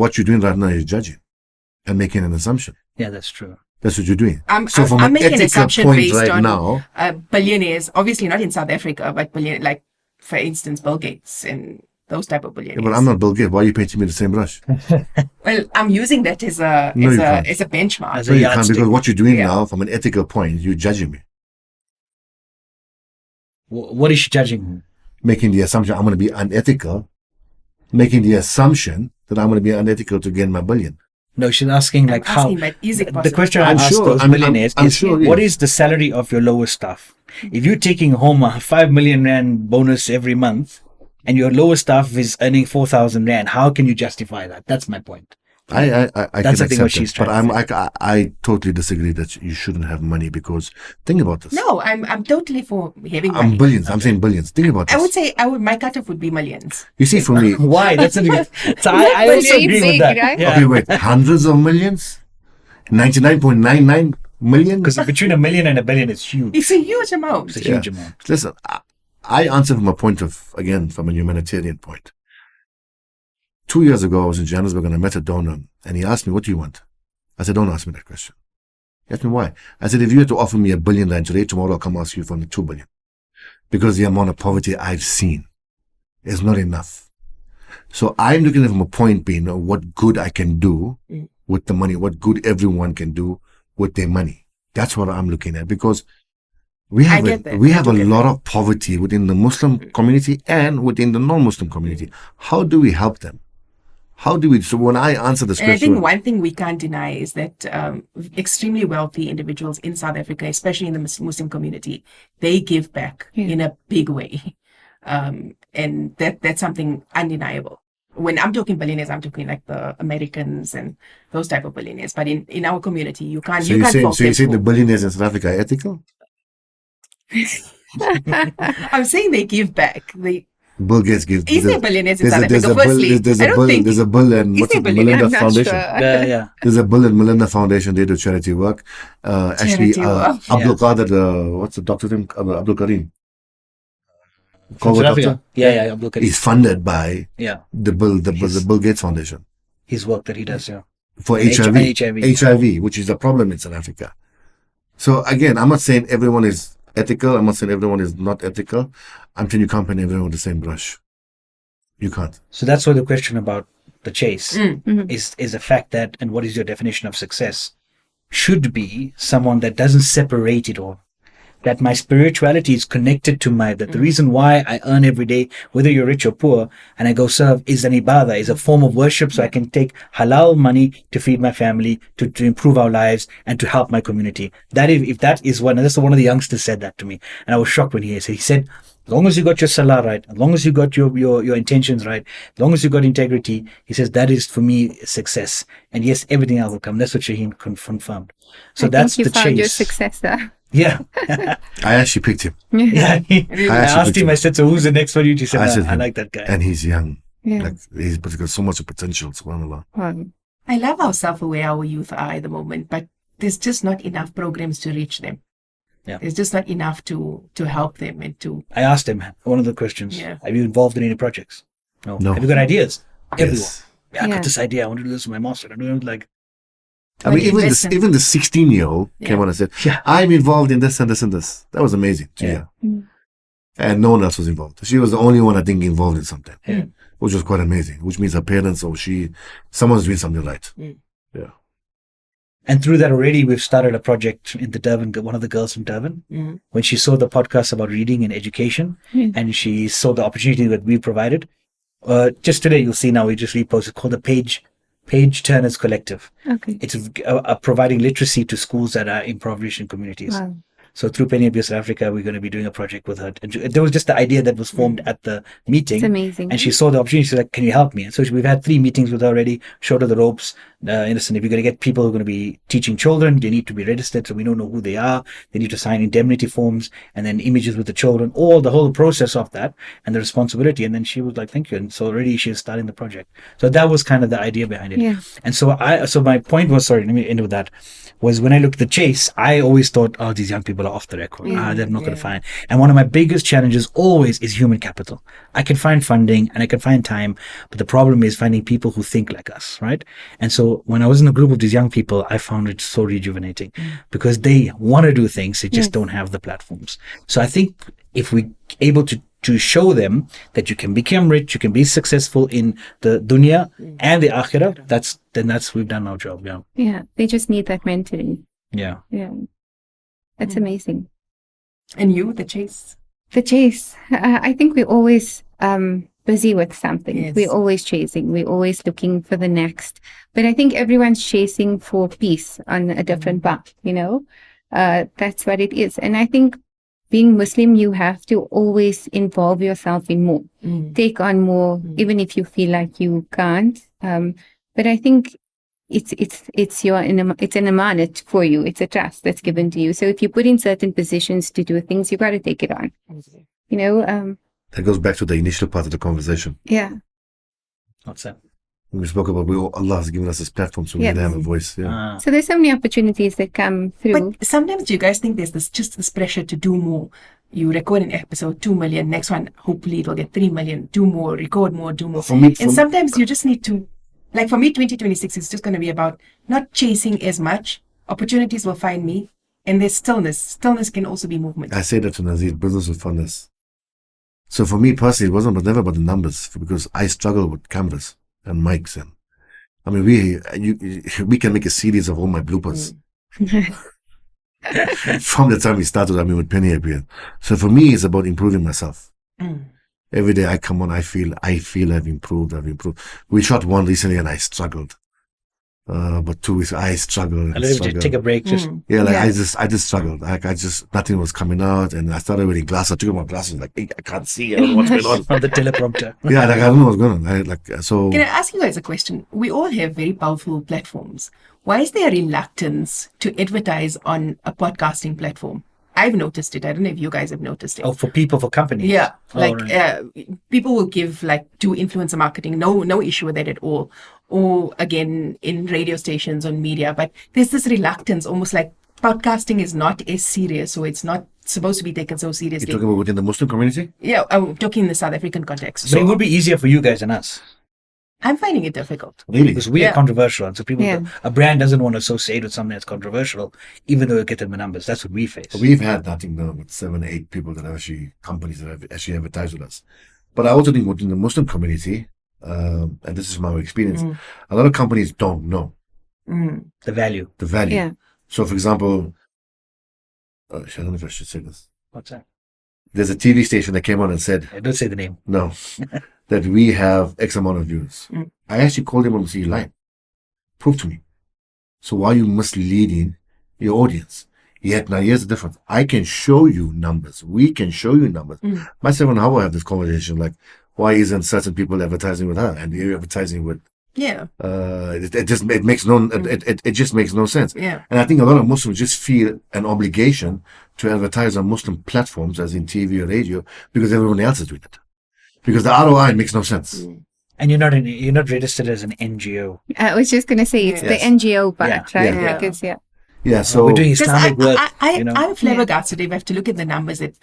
what you're doing right now is judging and making an assumption. Yeah, that's true. That's what you're doing. I'm an making an ethical assumption point based right on now, billionaires, obviously not in South Africa, but like, for instance, Bill Gates and those type of billionaires. but I'm not Bill Gates. Why are you painting me the same brush? Well, I'm using that as a No, you can't. as a benchmark. As No, a you can't yardstick. because what you're doing Yeah. now, from an ethical point, you're judging me, What is she judging? making the assumption I'm going to be unethical, making the assumption that I'm going to be unethical to gain my billion. No, she's asking like I'm how. asking, but is it The possible? question I I'm asked sure- those I'm millionaires is, sure it what is. is the salary of your lowest staff? If you're taking home a 5 million rand bonus every month and your lowest staff is earning 4,000 rand, how can you justify that? That's my point. I That's, can I think, what accept she's it, but trying to I totally disagree that you shouldn't have money because think about this. No, I'm totally for having I'm money. billions. I'm saying billions. Think about this. I would say my cutoff would be millions. You see, for me, Why? That's a so I But also very agree with big, that. right? Yeah. okay, wait, hundreds of millions, 99.99 million. Because between a million and a billion is huge. It's a huge amount. It's a huge amount. Listen, I answer from a point of from a humanitarian point. 2 years ago, I was in Johannesburg and I met a donor, and he asked me, "What do you want?" I said, "Don't ask me that question." He asked me why. I said, "If you had to offer me $1 billion today, tomorrow I'll come ask you for the 2 billion, because the amount of poverty I've seen is not enough." So I'm looking at it from a point being what good I can do with the money, what good everyone can do with their money. That's what I'm looking at because we have get that. we I have do a get lot of poverty within the Muslim community and within the non-Muslim community. How do we help them? How do we? So when I answer this And I question, think one thing we can't deny is that extremely wealthy individuals in South Africa, especially in the Muslim community, they give back in a big way. And that's something undeniable. When I'm talking billionaires, I'm talking like the Americans and those type of billionaires. But in our community, you can't so you can't fault you're them saying the for- billionaires in South Africa are ethical? I'm saying they give back. Bill Gates gives. Is there billionaires in South there's Africa? a bill. Firstly, There's I a don't bill. think. There's a bill and Is what's there the billionaires? Melinda I'm not Foundation? sure. Yeah. There's a Bill and Melinda Foundation. They do charity work. Actually, Charity work. Abdul Qadir, what's the doctor's name? Abdul Karim. From Congo South Africa. doctor. Yeah. I'm looking. He's funded by Yeah. the Bill Gates Foundation. His work that he does. Yeah. for HIV, which is a problem in South Africa. So again, I'm not saying everyone is ethical. I'm not saying everyone is not ethical. I'm saying you can't paint everyone with the same brush. You can't. So that's why the question about the chase is the fact that, and what is your definition of success, should be someone that doesn't separate it all. That my spirituality is connected to that the reason why I earn every day, whether you're rich or poor, and I go serve, is an ibadah, is a form of worship, so I can take halal money to feed my family, to improve our lives, and to help my community. That if that is one, and that's one of the youngsters said that to me, and I was shocked when he said, as long as you got your salah right, as long as you got your intentions right, as long as you got integrity, he says that is for me success. And yes, everything else will come. That's what Shaheen confirmed. So that's the chase. You found your successor. Yeah. I actually picked him. Yeah. I asked him, I said, so who's the next one? He said, I like that guy. And he's young. Yeah. Like, he's got so much potential, subhanAllah. I love how self-aware our youth are at the moment, but there's just not enough programs to reach them. Yeah. There's just not enough to help them and to... I asked him one of the questions. Yeah. Have you involved in any projects? No. Have you got ideas? Everyone. Yes. Yeah, I got this idea. I want to do this with my master. I don't like... I mean, even the 16-year-old came on and said, I'm involved in this and this and this. That was amazing. Yeah. And no one else was involved. She was the only one, I think, involved in something, which was quite amazing, which means her parents or someone's doing something right. Yeah. And through that already, we've started a project in the Durban, one of the girls from Durban, when she saw the podcast about reading and education, and she saw the opportunity that we provided. Just today, you'll see now, we just reposted, called the Page Turners Collective. Okay. It's providing literacy to schools that are impoverished communities. Wow. So through Penny Abuse South Africa, we're going to be doing a project with her. And there was just the idea that was formed at the meeting. It's amazing. And she saw the opportunity. She's like, can you help me? And so we've had 3 meetings with her already, showed her the ropes. Innocent, if you're going to get people who are going to be teaching children, they need to be registered so we don't know who they are. They need to sign indemnity forms and then images with the children, the whole process of that and the responsibility. And then she was like, thank you. And so already she's starting the project. So that was kind of the idea behind it. Yeah. And so my point was, let me end with that, was when I looked at the chase, I always thought, these young people are off the record. They're not going to find. And one of my biggest challenges always is human capital. I can find funding and I can find time, but the problem is finding people who think like us, right? And so when I was in a group of these young people, I found it so rejuvenating because they want to do things, they just don't have the platforms. So I think if we're able to show them that you can become rich, you can be successful in the dunya and the akhirah, we've done our job. Yeah, they just need that mentoring. Yeah. That's amazing. And you, the chase? The chase. I think we're always busy with something. Yes. We're always chasing. We're always looking for the next. But I think everyone's chasing for peace on a different path, That's what it is. And I think being Muslim, you have to always involve yourself in more, take on more, even if you feel like you can't. But I think it's an amanat for you. It's a trust that's given to you. So if you put in certain positions to do things, you got to take it on. That goes back to the initial part of the conversation. Yeah. What's that? We spoke about Allah has given us this platform so we can have a voice. Yeah. So there's so many opportunities that come through. But sometimes do you guys think there's this pressure to do more? You record an episode, 2 million. Next one, hopefully it will get 3 million. Do more, record more, do more. Sometimes you just need to, like for me, 2026 is just going to be about not chasing as much. Opportunities will find me. And there's stillness. Stillness can also be movement. I say that to Nazir, business with funness. So for me personally, it wasn't never about the numbers because I struggle with cameras and mics, and I mean we can make a series of all my bloopers from the time we started. With Penny Abuse. So for me, it's about improving myself. Every day I come on, I feel I've improved. We shot one recently, and I struggled. But 2 weeks I struggled. Take a break. I just struggled. Nothing was coming out, and I started wearing glasses. I took my glasses, like I can't see. I don't know what's going on from the teleprompter. I don't know what's going on. So can I ask you guys a question? We all have very powerful platforms. Why is there a reluctance to advertise on a podcasting platform? I've noticed it. I don't know if you guys have noticed it. Oh, for companies. Yeah, people will do influencer marketing. No issue with that at all. Or again, in radio stations, on media. But there's this reluctance, almost like podcasting is not as serious, or it's not supposed to be taken so seriously. You're talking about within the Muslim community? Yeah, I'm talking in the South African context. So it would be easier for you guys than us. I'm finding it difficult. Really? Because we are controversial, and so people, Yeah. a brand doesn't want to associate with something that's controversial, even though it get them the numbers. That's what we face. We've had, I think, now with 7 or 8 people that are actually companies that have actually advertised with us. But I also think within the Muslim community, and this is my experience, a lot of companies don't know The value. the value. Yeah. So, for example, I don't know if I should say this. What's that? There's a TV station that came on and said, Don't say the name. no, that we have X amount of views. I actually called him on and said, you lying. Prove to me. So why are you misleading your audience? Yet now here's the difference. I can show you numbers. We can show you numbers. Myself and Howard have this conversation like, why isn't certain people advertising with her and you're advertising with? Yeah. It just makes no sense. Yeah. And I think a lot of Muslims just feel an obligation to advertise on Muslim platforms, as in TV or radio, because everyone else is doing it. Because the ROI makes no sense. And you're not registered as an NGO. I was just going to say it's the Yes. NGO part, right? Yeah. Because, Yeah, so we're doing Because Islamic work. you know. I'm flabbergasted if I have to look at the numbers that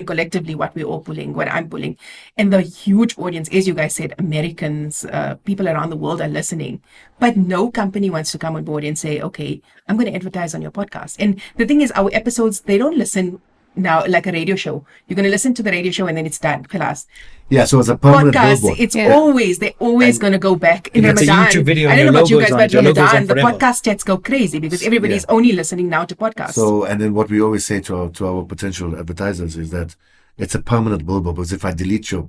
collectively what we're all pulling, what I'm pulling, and the huge audience, as you guys said, Americans, people around the world are listening, but no company wants to come on board and say, okay, I'm going to advertise on your podcast. And the thing is, our episodes, they don't listen now like a radio show. You're going to listen to the radio show and then it's done, class. yeah, so it's a permanent Podcast, billboard. it's they're always going to go back in If it's a Ramadan. YouTube video I and don't your know about you logo's guys, on but it, your logo's Ramadan, on the forever. podcast stats go crazy because everybody's only listening now to podcasts. So, and then what we always say to our potential advertisers is that it's a permanent billboard, because if I delete your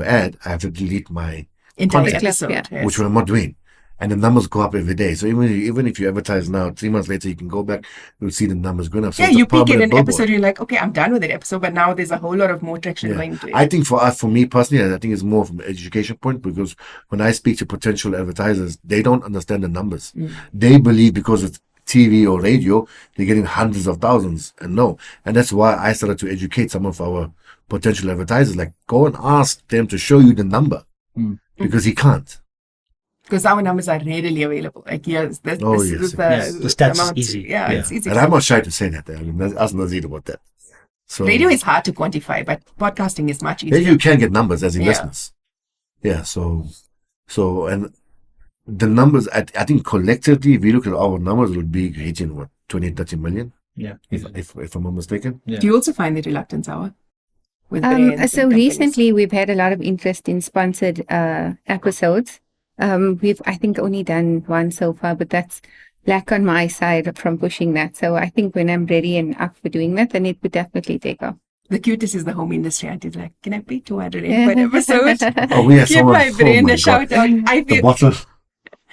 ad, I have to delete my entire content, episode. Yeah. Yes. which we're not doing. And the numbers go up every day. So even if you advertise now, 3 months later, you can go back, you'll see the numbers going up. So Yeah, it's a you peak in permanent an billboard. episode, you're like, okay, I'm done with that episode, but now there's a whole lot of more traction going to it. I think for me personally, I think it's more from an education point, because when I speak to potential advertisers, they don't understand the numbers. They believe because it's TV or radio, they're getting hundreds of thousands, and no. And that's why I started to educate some of our potential advertisers, like go and ask them to show you the number, because he can't. Because our numbers are readily available. Like, yes, this Oh, is yes, the, yes. The stats is amount. easy. Yeah, Yeah. it's easy. And I'm not shy to say that. I mean, ask Nazir about that. So Radio is hard to quantify, but podcasting is much yeah, easier. you can get numbers as investments. Yeah. So, and the numbers, I think collectively, if we look at our numbers, it would be hitting what, 20, 30 million, Yeah. if I'm not mistaken. Yeah. Do you also find the reluctance, Awa? With brands So and companies? recently we've had a lot of interest in sponsored episodes. We've, I think, only done one so far, but that's lack on my side from pushing that. So I think when I'm ready and up for doing that, then it would definitely take off. The cutest is the home industry auntie's like, can I pay 200 for an episode? Oh, we had Give someone. my brain a shout out. I The feel bottle.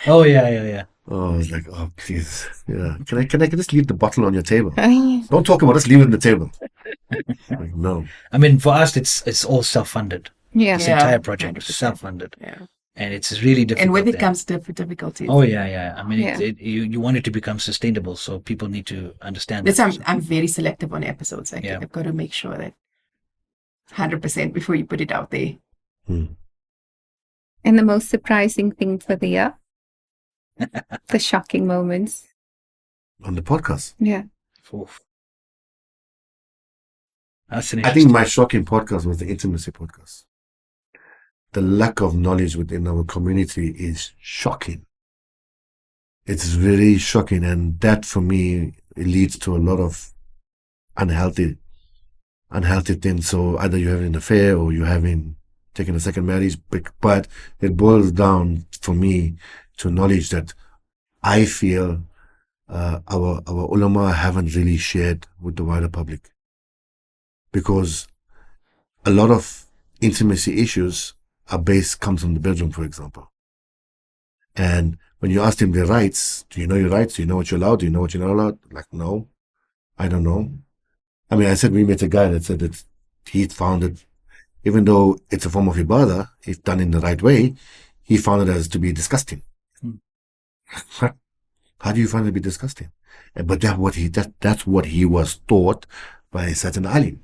Oh yeah. Oh, I was like, oh, please. Yeah. Can I just leave the bottle on your table? Don't talk about it, just leave it on the table. Like, no. I mean, for us, it's all self-funded. Yeah. This Yeah, entire project is 100%. self-funded, yeah. and it's really difficult. And with it there. comes difficulties. Oh yeah. I mean, Yeah. you want it to become sustainable, so people need to understand that. That's I'm very selective on episodes. Like, Yeah. I've got to make sure that 100% before you put it out there. And the most surprising thing for the year? The shocking moments. On the podcast. Yeah. Oof. That's an I think my shocking podcast was the intimacy podcast. The lack of knowledge within our community is shocking. It's very shocking, and that for me it leads to a lot of unhealthy things. So either you're having an affair or you're taking a second marriage, but it boils down for me to knowledge that I feel our ulama haven't really shared with the wider public, because a lot of intimacy issues comes from the bedroom, for example. And when you ask them their rights, do you know your rights? Do you know what you're allowed? Do you know what you're not allowed? Like, no, I don't know. I mean, I said we met a guy that said that he found it, even though it's a form of ibadah, if done in the right way, he found it as to be disgusting. How do you find it to be disgusting? But that's what he was taught by a certain alim.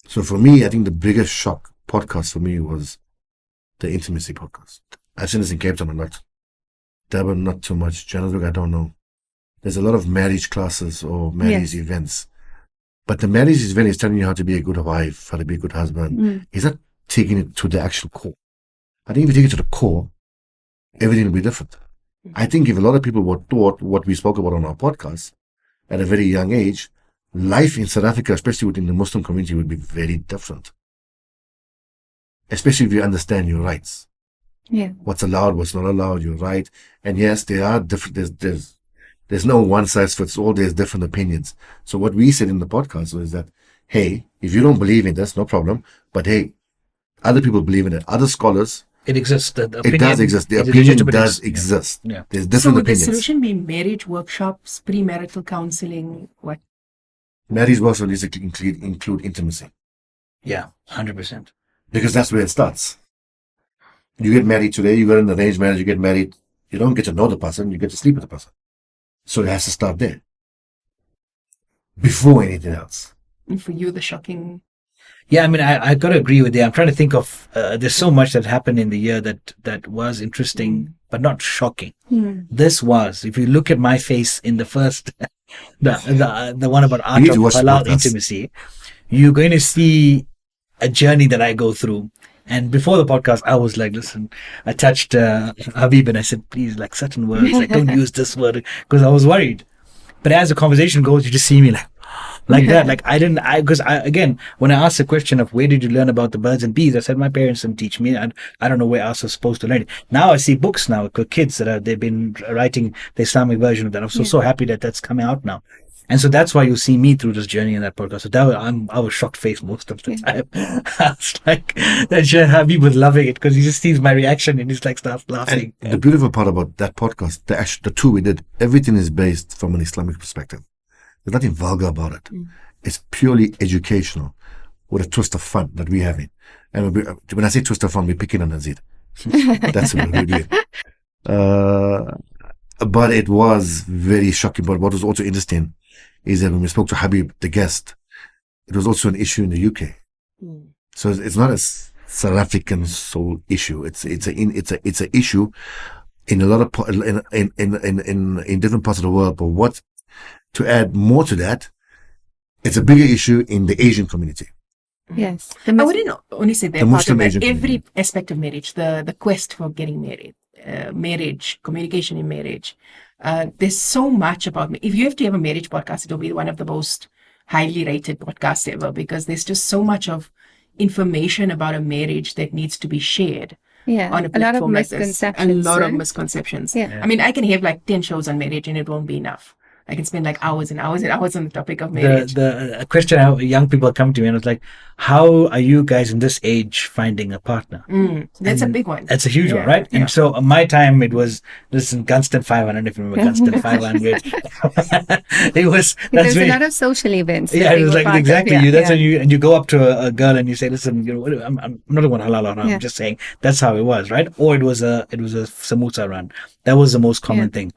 So for me, I think the biggest shock podcast for me was the intimacy podcast. I've seen this in Cape Town a lot. Durban, not too much. Johannesburg, I don't know. There's a lot of marriage classes or marriage events. But the marriage event is telling you how to be a good wife, how to be a good husband. He's not taking it to the actual core. I think if you take it to the core, everything will be different. I think if a lot of people were taught what we spoke about on our podcast at a very young age, life in South Africa, especially within the Muslim community, would be very different. Especially if you understand your rights. Yeah. What's allowed, what's not allowed, you're right. And yes, there are different, there's no one size fits all, there's different opinions. So what we said in the podcast was that, hey, if you don't believe in this, no problem. But hey, other people believe in it. Other scholars, It exists. The it does exist. The opinion does exist. Yeah. There's So different would the opinions. solution be marriage workshops, premarital counseling? What? Marriage also needs to include intimacy. Yeah, 100%. Because that's where it starts. You get married today, you got an arranged marriage, you get married, you don't get to know the person, you get to sleep with the person. So it has to start there. Before anything else. And for you, the shocking. Yeah, I mean, I got to agree with you. I'm trying to think of, there's so much that happened in the year that was interesting, but not shocking. This was, if you look at my face in the first, the one about art of halal intimacy, you're going to see a journey that I go through. And before the podcast, I was like, listen, I touched Habib and I said, please, like certain words, like don't use this word, because I was worried. But as the conversation goes, you just see me like that. Like because again, when I asked the question of where did you learn about the birds and bees, I said my parents didn't teach me. I don't know where else I was supposed to learn it. Now I see books now with kids that they've been writing the Islamic version of that. I'm so happy that that's coming out now. And so that's why you see me through this journey in that podcast. So I was shocked face most of the time. I was like, that Habib was loving it because he just sees my reaction and he's like starts laughing. And the beautiful part about that podcast, the two we did, everything is based from an Islamic perspective. There's nothing vulgar about it. It's purely educational with a twist of fun that we're having. And when I say twist of fun, we're picking on Nazir. That's what we're doing. But it was very shocking. But what was also interesting is that when we spoke to Habib, the guest, it was also an issue in the UK. So it's not a South African sole issue. It's an issue in a lot of in different parts of the world. But what to add more to that, it's a bigger issue in the Asian community. Yes. I wouldn't only say that The part Muslim of it, Asian every community. aspect of marriage, the quest for getting married, marriage, communication in marriage. There's so much about if you have to have a marriage podcast, it'll be one of the most highly rated podcasts ever, because there's just so much of information about a marriage that needs to be shared. Yeah, On a a lot of platform like this. misconceptions. A lot of right? misconceptions. Yeah. I mean, I can have like 10 shows on marriage and it won't be enough. I can spend like hours and hours and hours on the topic of marriage. The question how young people come to me and it's like, how are you guys in this age finding a partner? That's a big one. That's a huge one, right? Yeah. And so my time, it was, listen, Gunston 500, if you remember Gunston 500. It was, There's a lot of social events. that yeah, it they was were like part of. exactly Yeah, you. That's yeah. when you go up to a girl and you say, listen, you know, I'm not the one halal or not. Yeah. I'm just saying that's how it was, right? Or it was a samosa run. That was the most common thing.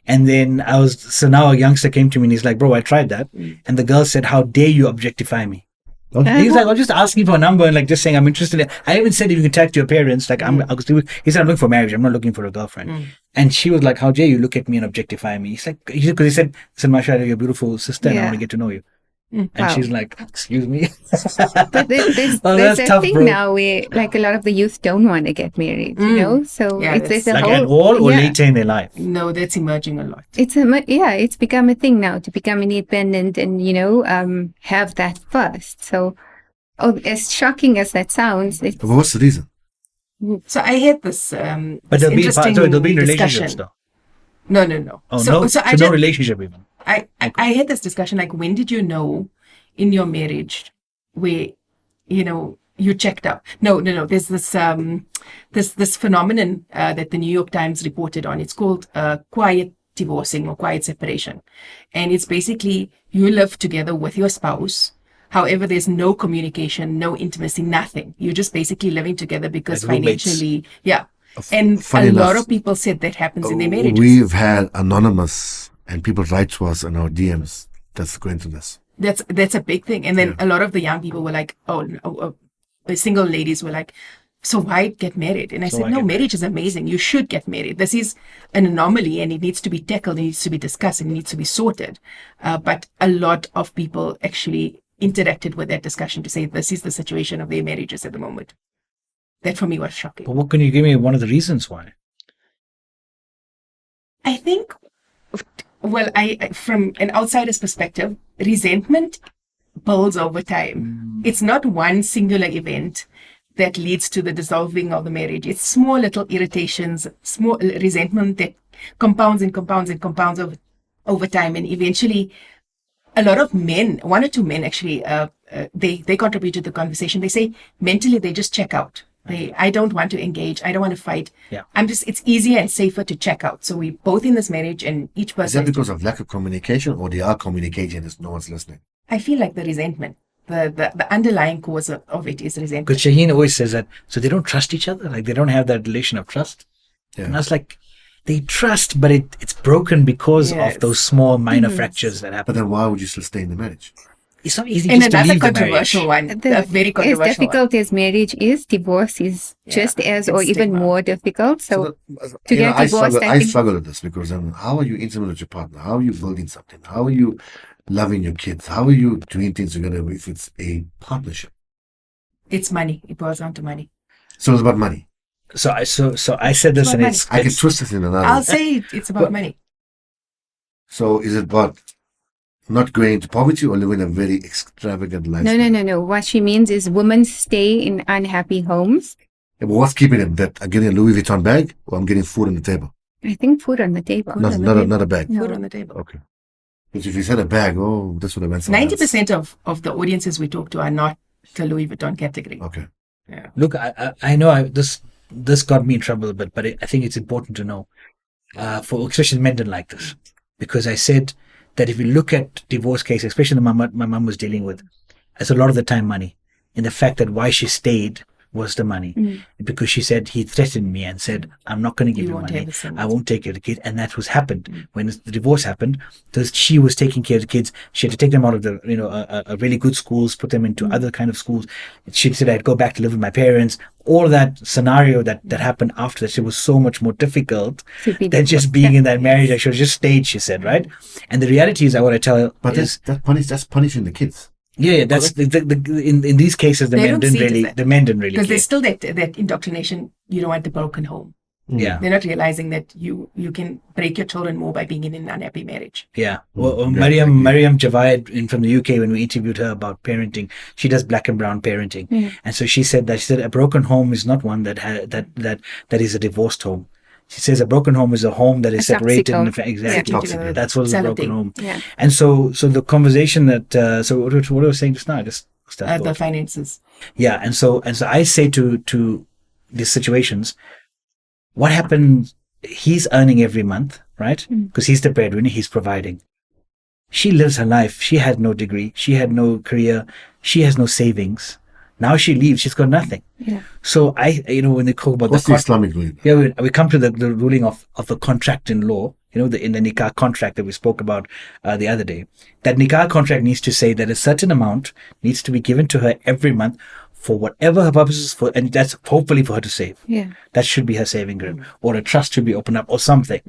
And then now a youngster came to me and he's like, bro, I tried that. And the girl said, how dare you objectify me? He's like, I'm just asking for a number and like just saying I'm interested. I even said if you can talk to your parents, like he said I'm looking for marriage. I'm not looking for a girlfriend. And she was like, how dare you look at me and objectify me? He's like, because he said, mashallah, you're a beautiful sister and I want to get to know you. And Wow. she's like, excuse me. But there's that's a tough, thing bro. now where like a lot of the youth don't want to get married, you know? So Yeah, there's a Like whole at all or yeah. later in their life. No, that's emerging a lot. It's become a thing now to become independent and, you know, have that first. So as shocking as that sounds, it's But what's the reason? So I had this But this they'll be in relationships discussion. though. No. Oh, so, no? So I no just, relationship even. I had this discussion, like, when did you know in your marriage where, you know, you checked up? No. There's this this phenomenon that the New York Times reported on. It's called quiet divorcing or quiet separation. And it's basically you live together with your spouse. However, there's no communication, no intimacy, nothing. You're just basically living together because Like roommates. financially, yeah. And Funny a lot enough, of people said that happens in their marriages. We've had anonymous and people write to us in our DMs that's going through this. That's a big thing. And then a lot of the young people were like, the single ladies were like, so why get married? And I said, no, marriage is amazing. You should get married. This is an anomaly and it needs to be tackled. It needs to be discussed and it needs to be sorted. But a lot of people actually interacted with that discussion to say this is the situation of their marriages at the moment. that for me was shocking. But what can you give me one of the reasons why? I think, well, I from an outsider's perspective, resentment builds over time. It's not one singular event that leads to the dissolving of the marriage. It's small little irritations, small resentment that compounds and compounds and compounds over time. And eventually, a lot of men, one or two men actually, they contribute to the conversation. They say mentally they just check out. I don't want to engage. I don't want to fight. Yeah. It's easier and safer to check out. So we both in this marriage, and each person. Is that because of lack of communication, or they are communicating and no one's listening? I feel like the resentment, the underlying cause of it is resentment. Because Shaheen always says that, so they don't trust each other, like they don't have that relation of trust. Yeah. And I was like, they trust, but it's broken because of those small minor fractures that happen. But then why would you still stay in the marriage? It's not easy And just to another leave the marriage. controversial one, a very controversial As difficult as marriage is, divorce is just as or it's even stigma. more difficult. So to You know, get divorced, I struggle with this because how are you intimate with your partner? How are you building something? How are you loving your kids? How are you doing things together if it's a partnership? It's money. It boils down to money. So it's about money. So I said this, It's and about it's I can twist it in another. I'll say it's about money. So is it about not going into poverty or living a very extravagant lifestyle? No. What she means is women stay in unhappy homes. Yeah, but what's keeping them? That I'm getting a Louis Vuitton bag or I'm getting food on the table? I think food on the table. Not a bag. No. Food on the table. Okay. Because if you said a bag, that's what I meant. somewhere else. 90% of the audiences we talk to are not the Louis Vuitton category. Okay. Yeah. look, I know this got me in trouble a bit, but I think it's important to know, for especially men don't like this, because I said that if you look at divorce cases, especially the my mom was dealing with, it's a lot of the time money, and the fact that why she stayed was the money, because she said he threatened me and said, I'm not going to give you won't money, have the sons. I won't take care of the kid. And that was happened when the divorce happened, because she was taking care of the kids. She had to take them out of the a really good schools, put them into other kind of schools. She said I'd go back to live with my parents. All that scenario that happened after that, it was so much more difficult than just being in that marriage. I should have just stayed, she said, right? And the reality is, I want to tell But is, that's punishing the kids. yeah, that's in these cases the They men don't didn't see it as really that. the men didn't really Because care. there's still that indoctrination. You don't want the broken home. Yeah. They're not realizing that you can break your children more by being in an unhappy marriage. Yeah. Well, Yeah, Mariam Javed from the UK, when we interviewed her about parenting, she does black and brown parenting, and so she said a broken home is not one that is a divorced home. She says a broken home is a home that is A toxic separated. home. Exactly. Toxic. That's what is a broken Salad home. Yeah. And so the conversation that so what I was saying just now, I just lost that The thought. finances. Yeah, and so I say to these situations, what happened? He's earning every month, right? Because he's the breadwinner, he's providing. She lives her life. She had no degree. She had no career. She has no savings. Now she leaves. She's got nothing. Yeah. So when they talk about What's the Islamic ruling? yeah, we come to the ruling of the contract in law, in the nikah contract that we spoke about the other day. That nikah contract needs to say that a certain amount needs to be given to her every month for whatever her purposes for, and that's hopefully for her to save. Yeah. That should be her saving group, or a trust should be opened up, or something.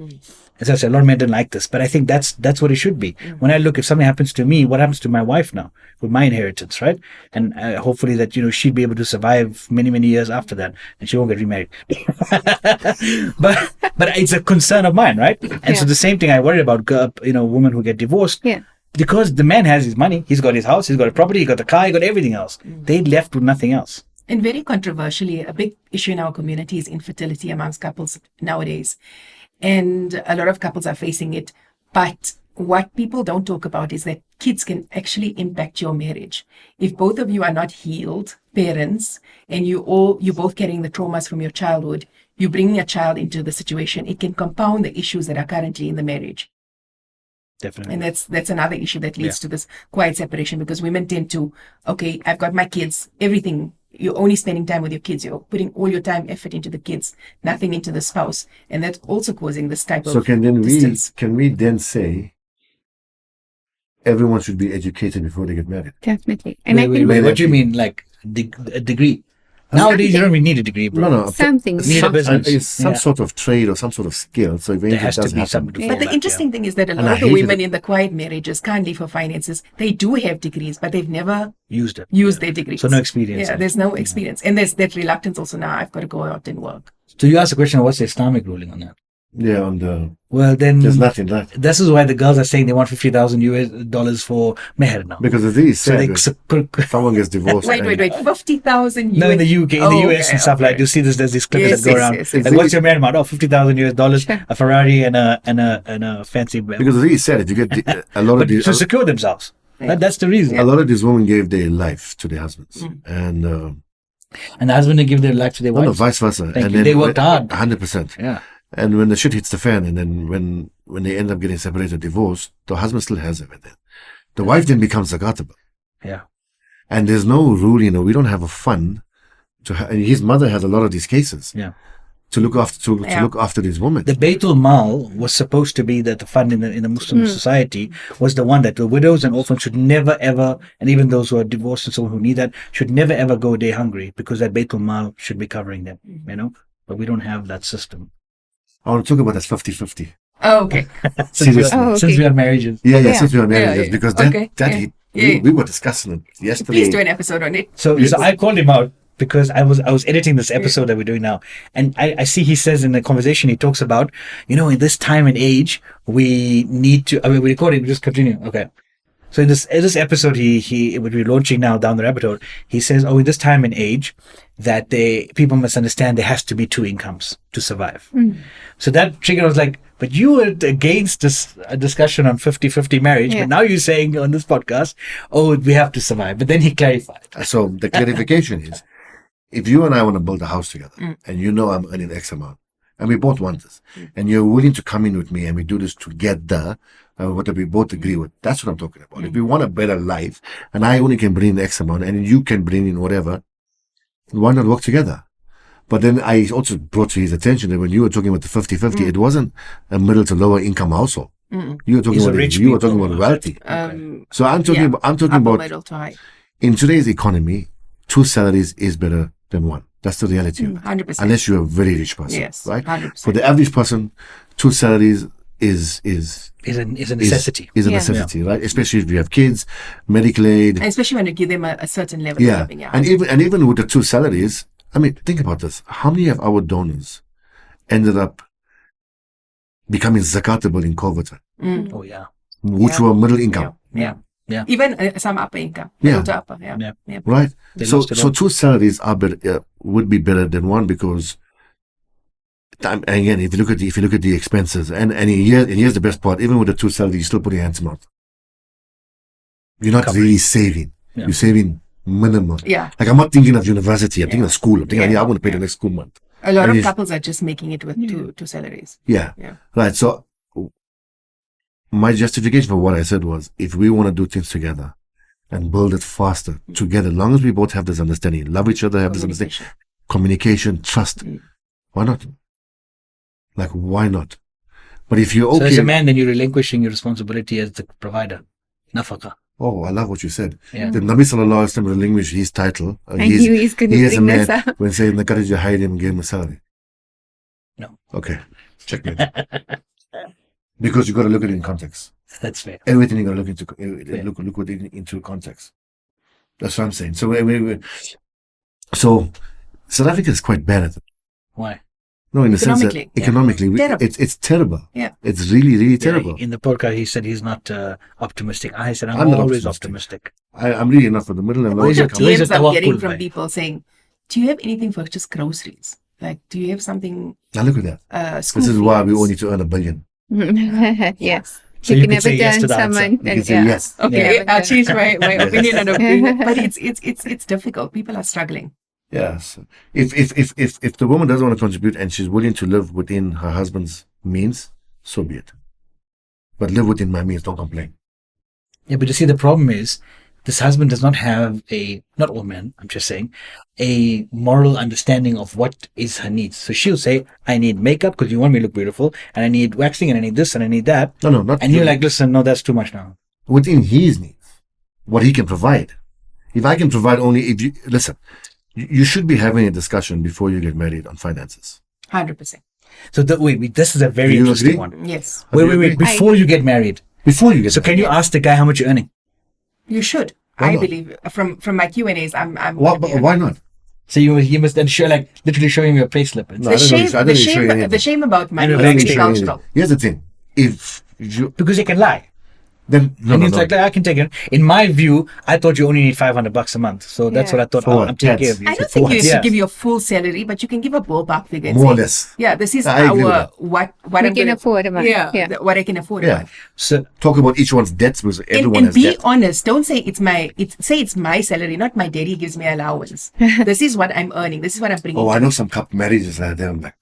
As I said, a lot of men don't like this, but I think that's what it should be. When I look, if something happens to me, what happens to my wife now with my inheritance, right? And hopefully that she'd be able to survive many, many years after that, and she won't get remarried. but it's a concern of mine, right? And so the same thing I worry about, women who get divorced. Yeah. Because the man has his money, he's got his house, he's got a property, he got the car, he got everything else. They left with nothing else. And very controversially, a big issue in our community is infertility amongst couples nowadays. And a lot of couples are facing it. But what people don't talk about is that kids can actually impact your marriage. If both of you are not healed parents, and you're both carrying the traumas from your childhood, you bring a child into the situation, it can compound the issues that are currently in the marriage. Definitely. And that's another issue that leads to this quiet separation, because women tend to, okay, I've got my kids, everything. You're only spending time with your kids. You're putting all your time, effort into the kids, nothing into the spouse. And that's also causing this type of distance. Can we then say everyone should be educated before they get married? Definitely. And Wait, what do you mean, like a degree? Nowadays, you don't even need a degree, bro. No. Something. You need a business. It's some sort of trade or some sort of skill. So eventually There has it to does be happen. something to Yeah. fall But the back, interesting thing is that a And lot I of the hated women it. in the quiet marriages can't leave for finances. They do have degrees, but they've never used it. used their degrees. So no experience. Yeah, there's no experience. And there's that reluctance also now. I've got to go out and work. So you asked the question, what's the Islamic ruling on that? Yeah, on the Well, then there's nothing right this is why the girls are saying they want $50,000 for meher now. because it is So sad. they, When someone gets divorced. Wait. and- 50,000 no, in the UK, in the US and stuff like, you see this, there's these clips Yes, that go yes, around. yes, Like, yes. what's your marriage amount? Oh, $50,000, Sure. a Ferrari and a fancy belt. Because it's really sad. You get a lot of But these. to secure themselves. That's the reason. A lot of these women gave their life to their husbands, and And the husband, they give their life to their no, wives. vice versa. Thank and you. They worked hard. 100%. Yeah. And when the shit hits the fan, and then when they end up getting separated, divorced, the husband still has everything. The wife then becomes zakatable. Yeah. And there's no rule, we don't have a fund and his mother has a lot of these cases. Yeah. To look after these women. The Baitul Mal was supposed to be that the fund in the Muslim society was the one that the widows and orphans should never ever, and even those who are divorced and someone who need that, should never ever go a day hungry because that Baitul Mal should be covering them, But we don't have that system. I want to talk about that 50-50. Oh, okay. Seriously. Oh, okay. Since we are marriages. Yeah, since we are married, yeah. because Okay, that yeah. hit, Yeah. we were discussing it yesterday. Please do an episode on it. So I called him out because I was editing this episode that we're doing now, and I see he says in the conversation he talks about in this time and age we need to. I mean, we recording. Just continue. Okay. So in this episode, he would be launching now down the rabbit hole. He says, in this time and age, that people must understand there has to be two incomes to survive. So that triggered. I was like, but you were against a discussion on 50-50 marriage, but now you're saying on this podcast, we have to survive. But then he clarified. So the clarification is, if you and I want to build a house together, and I'm earning X amount, and we both want this, and you're willing to come in with me and we do this together, what we both agree with, that's what I'm talking about. If we want a better life, and I only can bring in X amount, and you can bring in whatever, why not work together? But then I also brought to his attention that when you were talking about the 50-50, it wasn't a middle to lower income household. You were talking These are about rich you were people. talking about wealthy. So I'm talking upper about middle to high. in today's economy, 2 salaries is better than 1. That's the reality of it. 100%. Unless you're a very rich person, Yes, right? 100%. For the average person, 2 salaries is Is a necessity. Is a Yeah. necessity, right? Especially if you have kids, medical aid. And especially when you give them a certain level Yeah. of living. Yeah. And even with the 2 salaries, I mean, think about this. How many of our donors ended up becoming zakatable in COVID, Oh yeah. which Yeah. were middle income, Yeah. Yeah. Even some upper income. Yeah. Middle to upper. Yeah. Yeah. Yeah. right? They So lost it all. 2 salaries are better, would be better than 1 because again, if you look at the expenses, and here's the best part: even with the 2 salaries, you still put your hands in mouth. You're not Covering. really saving. Yeah. You're saving minimum. Yeah. Like I'm not thinking of university. I'm thinking of school. I'm thinking, Yeah. I want to pay the next school month. A lot And of it's- couples are just making it with two salaries. Yeah. Yeah. Right. So my justification for what I said was, if we want to do things together and build it faster together, as long as we both have this understanding, love each other, have this understanding, communication, trust, why not? Like, why not? But if you're So as okay, a man, then you're relinquishing your responsibility as the provider. Nafaka. oh, I love what you said. Yeah. The Nabi Sallallahu Alaihi Wasallam relinquished his title. I knew he's going to He is a bring this man up. when saying Nakarija hide him, gave him a salary. No. Okay. Checkmate. Because you got to look at it in context. That's fair. Everything you got to look into look at it into context. That's what I'm saying. So South Africa is quite bad at it. Why? No, in the sense that Economically, yeah. economically, Terrible. it's terrible. Yeah. It's really, really terrible. Yeah, in the podcast, he said he's not optimistic. I said I'm I'm not always optimistic. optimistic. I'm really not for the middle and low Where's your income. Where's DMs the I'm getting tawakkul, from bhai? people saying, "Do you have anything for just groceries? Like, do you have something?" Now look at that. School This is why we fees?" all need to earn $1 billion. Yes. So you you can could say never yes turn to the answer. someone. You can say yes. Okay, Yeah. I'll change my opinion on opinion. But it's difficult. People are struggling. Yes. If the woman doesn't want to contribute and she's willing to live within her husband's means, so be it. But live within my means, don't complain. Yeah, but you see, the problem is this husband does not have not all men, I'm just saying, a moral understanding of what is her needs. So she'll say, I need makeup because you want me to look beautiful, and I need waxing, and I need this, and I need that. No, not And you're like, listen, no, that's too much now. within his needs, what he can provide. If I can provide only, listen, you should be having a discussion before you get married on finances. 100%. So wait, this is a very Do you interesting agree? one. Yes. Wait. Before you get married. Before you get So married. can you ask the guy how much you're earning? You should. Why I not? believe from my Q&As, I'm Why not? So you must then show, like, literally showing your payslip. No, I don't know. I don't need to show you anything. The shame about money I is don't need to think show you anything. cultural. Here's the thing. If you Because you can lie. then no, And no, it's no. like, I can take it. In my view, I thought you only need $500 a month. So that's Yeah. what I thought. For Oh, what? I'm taking care Pets. of you. I don't For think what? you should Yeah. give you a full salary, but you can give a ballpark figure. and More or say, less. Yeah, this is I agree with our that. what We I'm can gonna afford a month. Yeah, Yeah. what I can afford. Yeah. A month. So Talk about each one's debts because everyone And has be debt. honest. Don't say it's my salary, not my daddy gives me allowance. This is what I'm earning. This is what I'm bringing. Oh, I know some couple marriages like that. I'm like,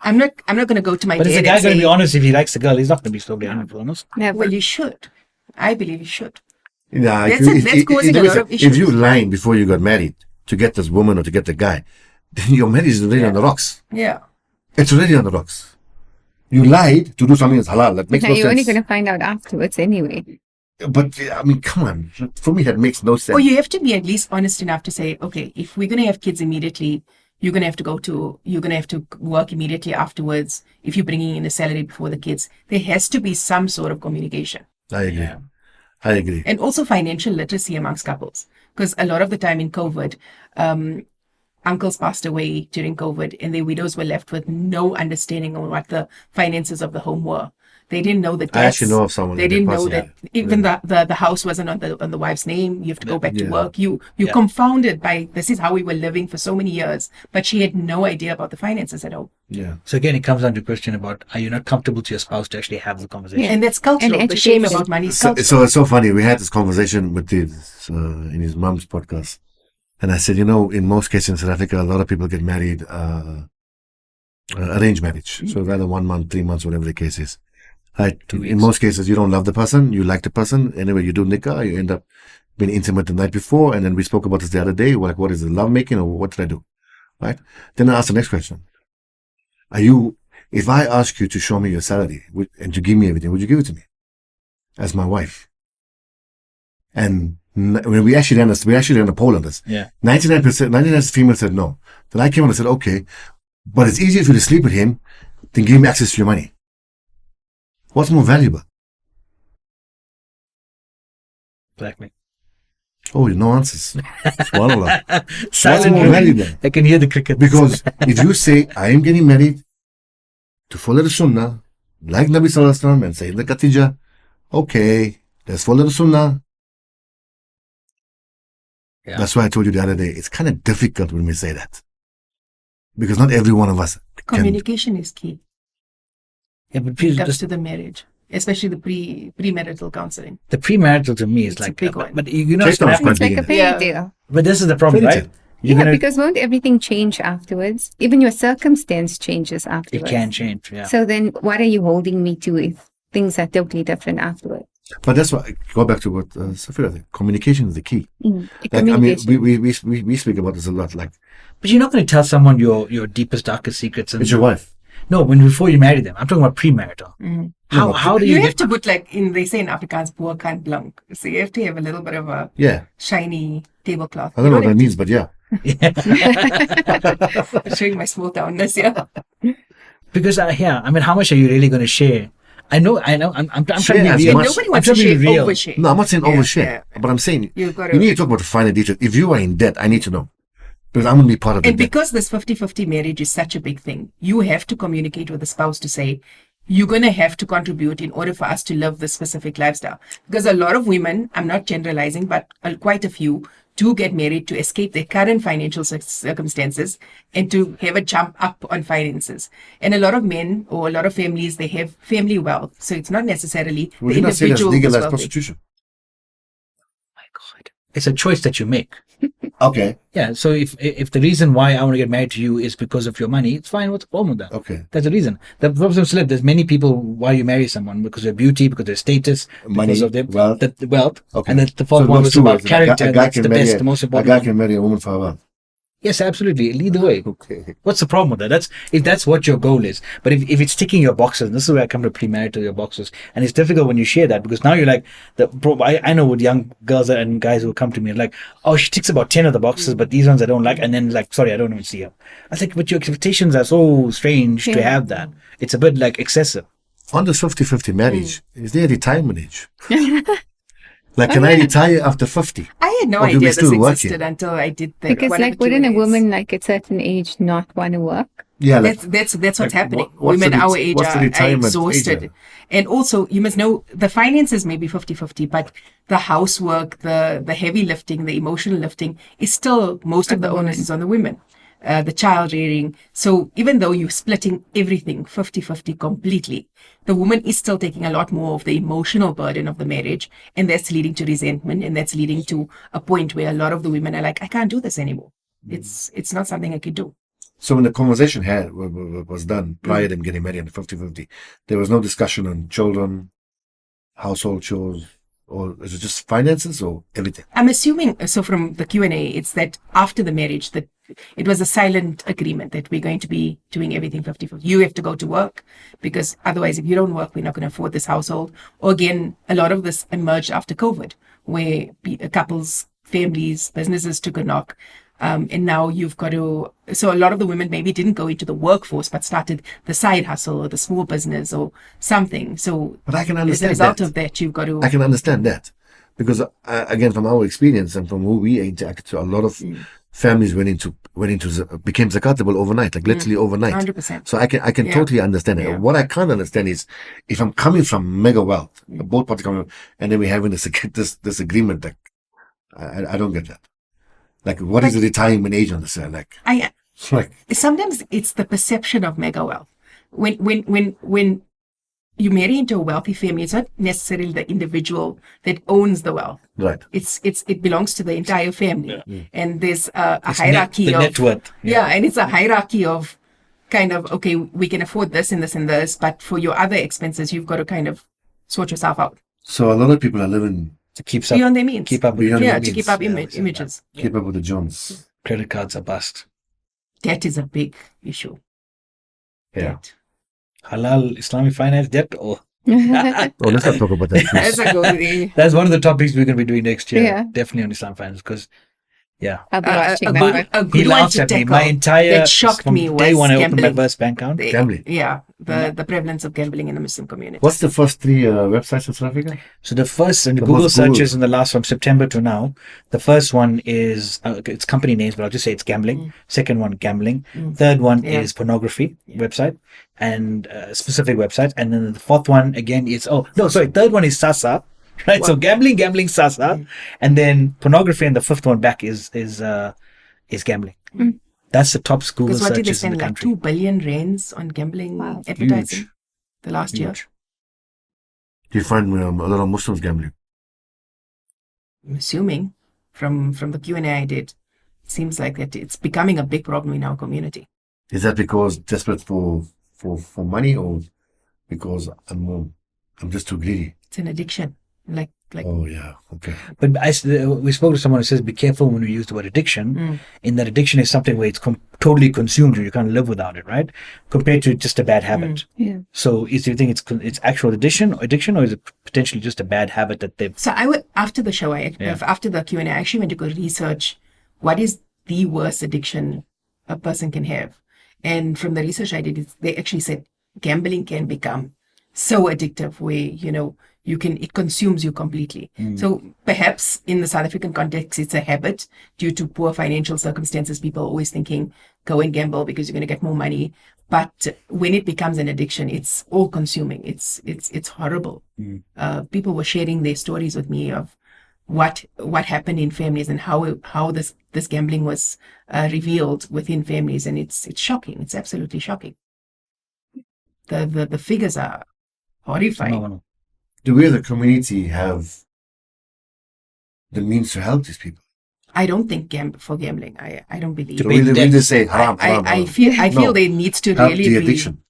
I'm not going to go to my but is dad the guy and going to say, be honest if he likes the girl? He's not going to be totally honest. Never. well, you should. I believe you should. nah, That's causing a lot of if issues. you lying before you got married to get this woman or to get the guy, then your marriage is already on the rocks. Yeah. It's already on the rocks. You lied to do something that's halal. That makes Now no you're only sense. going to find out afterwards anyway. But I mean, come on. For me, that makes no sense. Or you have to be at least honest enough to say, okay, if we're going to have kids immediately, you're going to have to work immediately afterwards. If you're bringing in a salary before the kids, there has to be some sort of communication. I agree. Yeah. I agree. And also financial literacy amongst couples. Because a lot of the time in COVID, uncles passed away during COVID and their widows were left with no understanding on what the finances of the home were. They didn't know the debts. I actually know of someone They that didn't passed know away. that even the house wasn't on the wife's name. You have to go back to Yeah. work. You're confounded by this is how we were living for so many years. But she had no idea about the finances at all. Yeah. So again, it comes down to a question about, are you not comfortable to your spouse to actually have the conversation? Yeah. And that's cultural. And The shame education. about money is So, cultural. so it's so funny. We had this conversation with this in his mom's podcast, and I said, in most cases in South Africa, a lot of people get married arranged marriage. So rather 1 month, 3 months, whatever the case is. Right. 2 weeks. In most cases, you don't love the person, you like the person. Anyway, you do nikah, you end up being intimate the night before, and then we spoke about this the other day. Like, what is it, love making, or what did I do? Right. Then I asked the next question: if I ask you to show me your salary and to give me everything, would you give it to me as my wife? And when we actually ran a poll on this, Yeah. 99% females said no. Then I came on and said, okay, but it's easier for you to sleep with him than give him access to your money. What's more valuable? Exactly. Oh, no answers. Subhanallah. Silent more room. valuable? I can hear the cricket. Because if you say, I am getting married to follow the sunnah, like Nabi Sallallahu Alaihi Wasallam, and say the Khatija, okay, let's follow the sunnah. Yeah. That's why I told you the other day, it's kind of difficult when we say that. Because not every one of us can. Communication is key. Yeah, but When please, it comes just to the marriage, especially the premarital counseling. the premarital to me is It's a like, big one. but you know, Cape Town is quite It's like big a in fairy Yeah. tale. but this is the problem, Fairy right? tale. You're Yeah, gonna, because won't everything change afterwards? Even your circumstance changes it afterwards. can change. Yeah. So then what are you holding me to if things are totally different afterwards? But that's why, go back to what Safira said. Communication is the key. Mm. Like, I mean, Communication. we speak about this a lot. Like, But you're not going to tell someone your deepest, darkest secrets. And it's your wife. No, before you marry them. I'm talking about premarital. How do You you have get to put they say in Afrikaans, boer kan blank. So you have to have a little bit of a Yeah. shiny tablecloth. I don't know what that means, but yeah. I'm showing my small townness, yeah. Because I mean, how much are you really going to share? I know. I'm trying Share to be as real. much. Nobody I'm wants trying to to be share, real. overshare. No, I'm not saying Yeah, overshare, yeah. but I'm saying You gotta- you need to talk about the finer details. If you are in debt, I need to know. Because I'm going to be part of the And debt. because this 50-50 marriage is such a big thing, you have to communicate with the spouse to say, you're going to have to contribute in order for us to live this specific lifestyle. Because a lot of women, I'm not generalizing, but quite a few, do get married to escape their current financial circumstances and to have a jump up on finances. And a lot of men or a lot of families, they have family wealth. So it's not necessarily Would the you not say that's individual who's legalized wealthy. prostitution? My God, it's a choice that you make. Okay. Yeah. So if the reason why I want to get married to you is because of your money, it's fine. What's the problem with that? Okay. That's the reason. The problem is, there's many people why you marry someone because of their beauty, because of their status, Money, because of their wealth. the wealth. Okay. And the So fourth it one goes was two about ways. character. A And guy that's can the marry best, the most a important guy one. can marry a woman for her wealth. Yes, absolutely. Lead the way. Okay. What's the problem with that? That's if that's what your goal is. But if it's ticking your boxes, and this is where I come to premarital your boxes, and it's difficult when you share that because now you're like I know with young girls and guys who come to me like, oh, she ticks about 10 of the boxes, but these ones I don't like, and then like, sorry, I don't even see her. I was like, but your expectations are so strange to have that. It's a bit like excessive. On the 50-50 marriage, is there a retirement age? Like, can I retire after 50? I had no Or do we idea this still work existed here? until I did the Because one of like, the wouldn't a Q&As. woman like at certain age not want to work? Yeah, like, That's what's like, happening. what's Women the our age what's the are retirement age exhausted. then? And also, you must know, the finances may be 50-50, but the housework, the heavy lifting, the emotional lifting is still, most of the onus is on the women. The child rearing. So even though you're splitting everything 50-50 completely, the woman is still taking a lot more of the emotional burden of the marriage. And that's leading to resentment. And that's leading to a point where a lot of the women are like, I can't do this anymore. It's not something I could do. so when the conversation was done prior to them getting married in 50-50, there was no discussion on children, household chores, or is it just finances or everything? I'm assuming, so from the Q&A, it's that after the marriage, that it was a silent agreement that we're going to be doing everything 50-50. You have to go to work because otherwise, if you don't work, we're not going to afford this household. Or again, a lot of this emerged after COVID, where couples, families, businesses took a knock. And now you've got to, so a lot of the women maybe didn't go into the workforce, but started the side hustle or the small business or something. So But I can as a understand result that. of that, you've got to. I can understand that because again, from our experience and from who we interacted to, a lot of families became zakatable overnight, like literally overnight. 100%. So I can totally understand it. Yeah. What I can't understand is if I'm coming from mega wealth, both parties coming, and then we're having this agreement. Like I don't get that. Like, what is the retirement age on this? Like, Sometimes it's the perception of mega wealth. When you marry into a wealthy family, it's not necessarily the individual that owns the wealth. right. It belongs to the entire family, and there's a It's hierarchy the of net worth. and it's a hierarchy of kind of, okay, we can afford this and this and this, but for your other expenses, you've got to kind of sort yourself out So a lot of people are living To keep up, beyond their means. keep up with Beyond Yeah, their to means. keep up Yeah, we said images. keep up with the Jones. credit cards are bust. That is a big issue. Yeah. Debt. Halal Islamic finance debt or Oh, let's not talk about that. That's please. a good that's one of the topics we're going to be doing next year. Yeah. Definitely on Islam finance because I'll be watching a that good, one. a he good one laughs to at me. tackle My entire that shocked from me day was one I opened my gambling. first bank account. Gambling. Yeah, the prevalence of gambling in the Muslim community. What's the first three websites in South Africa? So the first and the The Google most searches Googled. in the last from September to now. The first one is it's company names, but I'll just say it's gambling. Second one, gambling. Third one Yeah. is pornography website and specific websites. And then the fourth one again is third one is Sasa, right? So gambling, Sasa, and then pornography, and the fifth one back is gambling. That's the top Google Because what did they searches in the spend, like country. 2 billion rands on gambling Wow. advertising Huge. the last year? Huge. Do you find a lot of Muslims gambling? I'm assuming from the Q&A I did, it seems like that it's becoming a big problem in our community. Is that because desperate for money or because I'm just too greedy? It's an addiction. Like Oh yeah, okay. But we spoke to someone who says, be careful when we use the word addiction. In that addiction is something where it's totally consumed you. You can't live without it, right? Compared to just a bad habit. Yeah. So do you think it's actual addiction, or is it potentially just a bad habit that they've... So I would, after the show, after the Q&A, I actually went to go research what is the worst addiction a person can have. And from the research I did, they actually said gambling can become so addictive where, it consumes you completely. So perhaps in the South African context, it's a habit due to poor financial circumstances. People are always thinking, go and gamble because you're going to get more money. But when it becomes an addiction, it's all consuming. It's horrible. People were sharing their stories with me of what happened in families and how this gambling was revealed within families. And it's shocking. It's absolutely shocking. The figures are horrifying. phenomenal. Do we as a community have the means to help these people? I don't think for gambling. I don't believe. So we just say haram, haram, I haram. feel No. there needs to Help really the be addiction.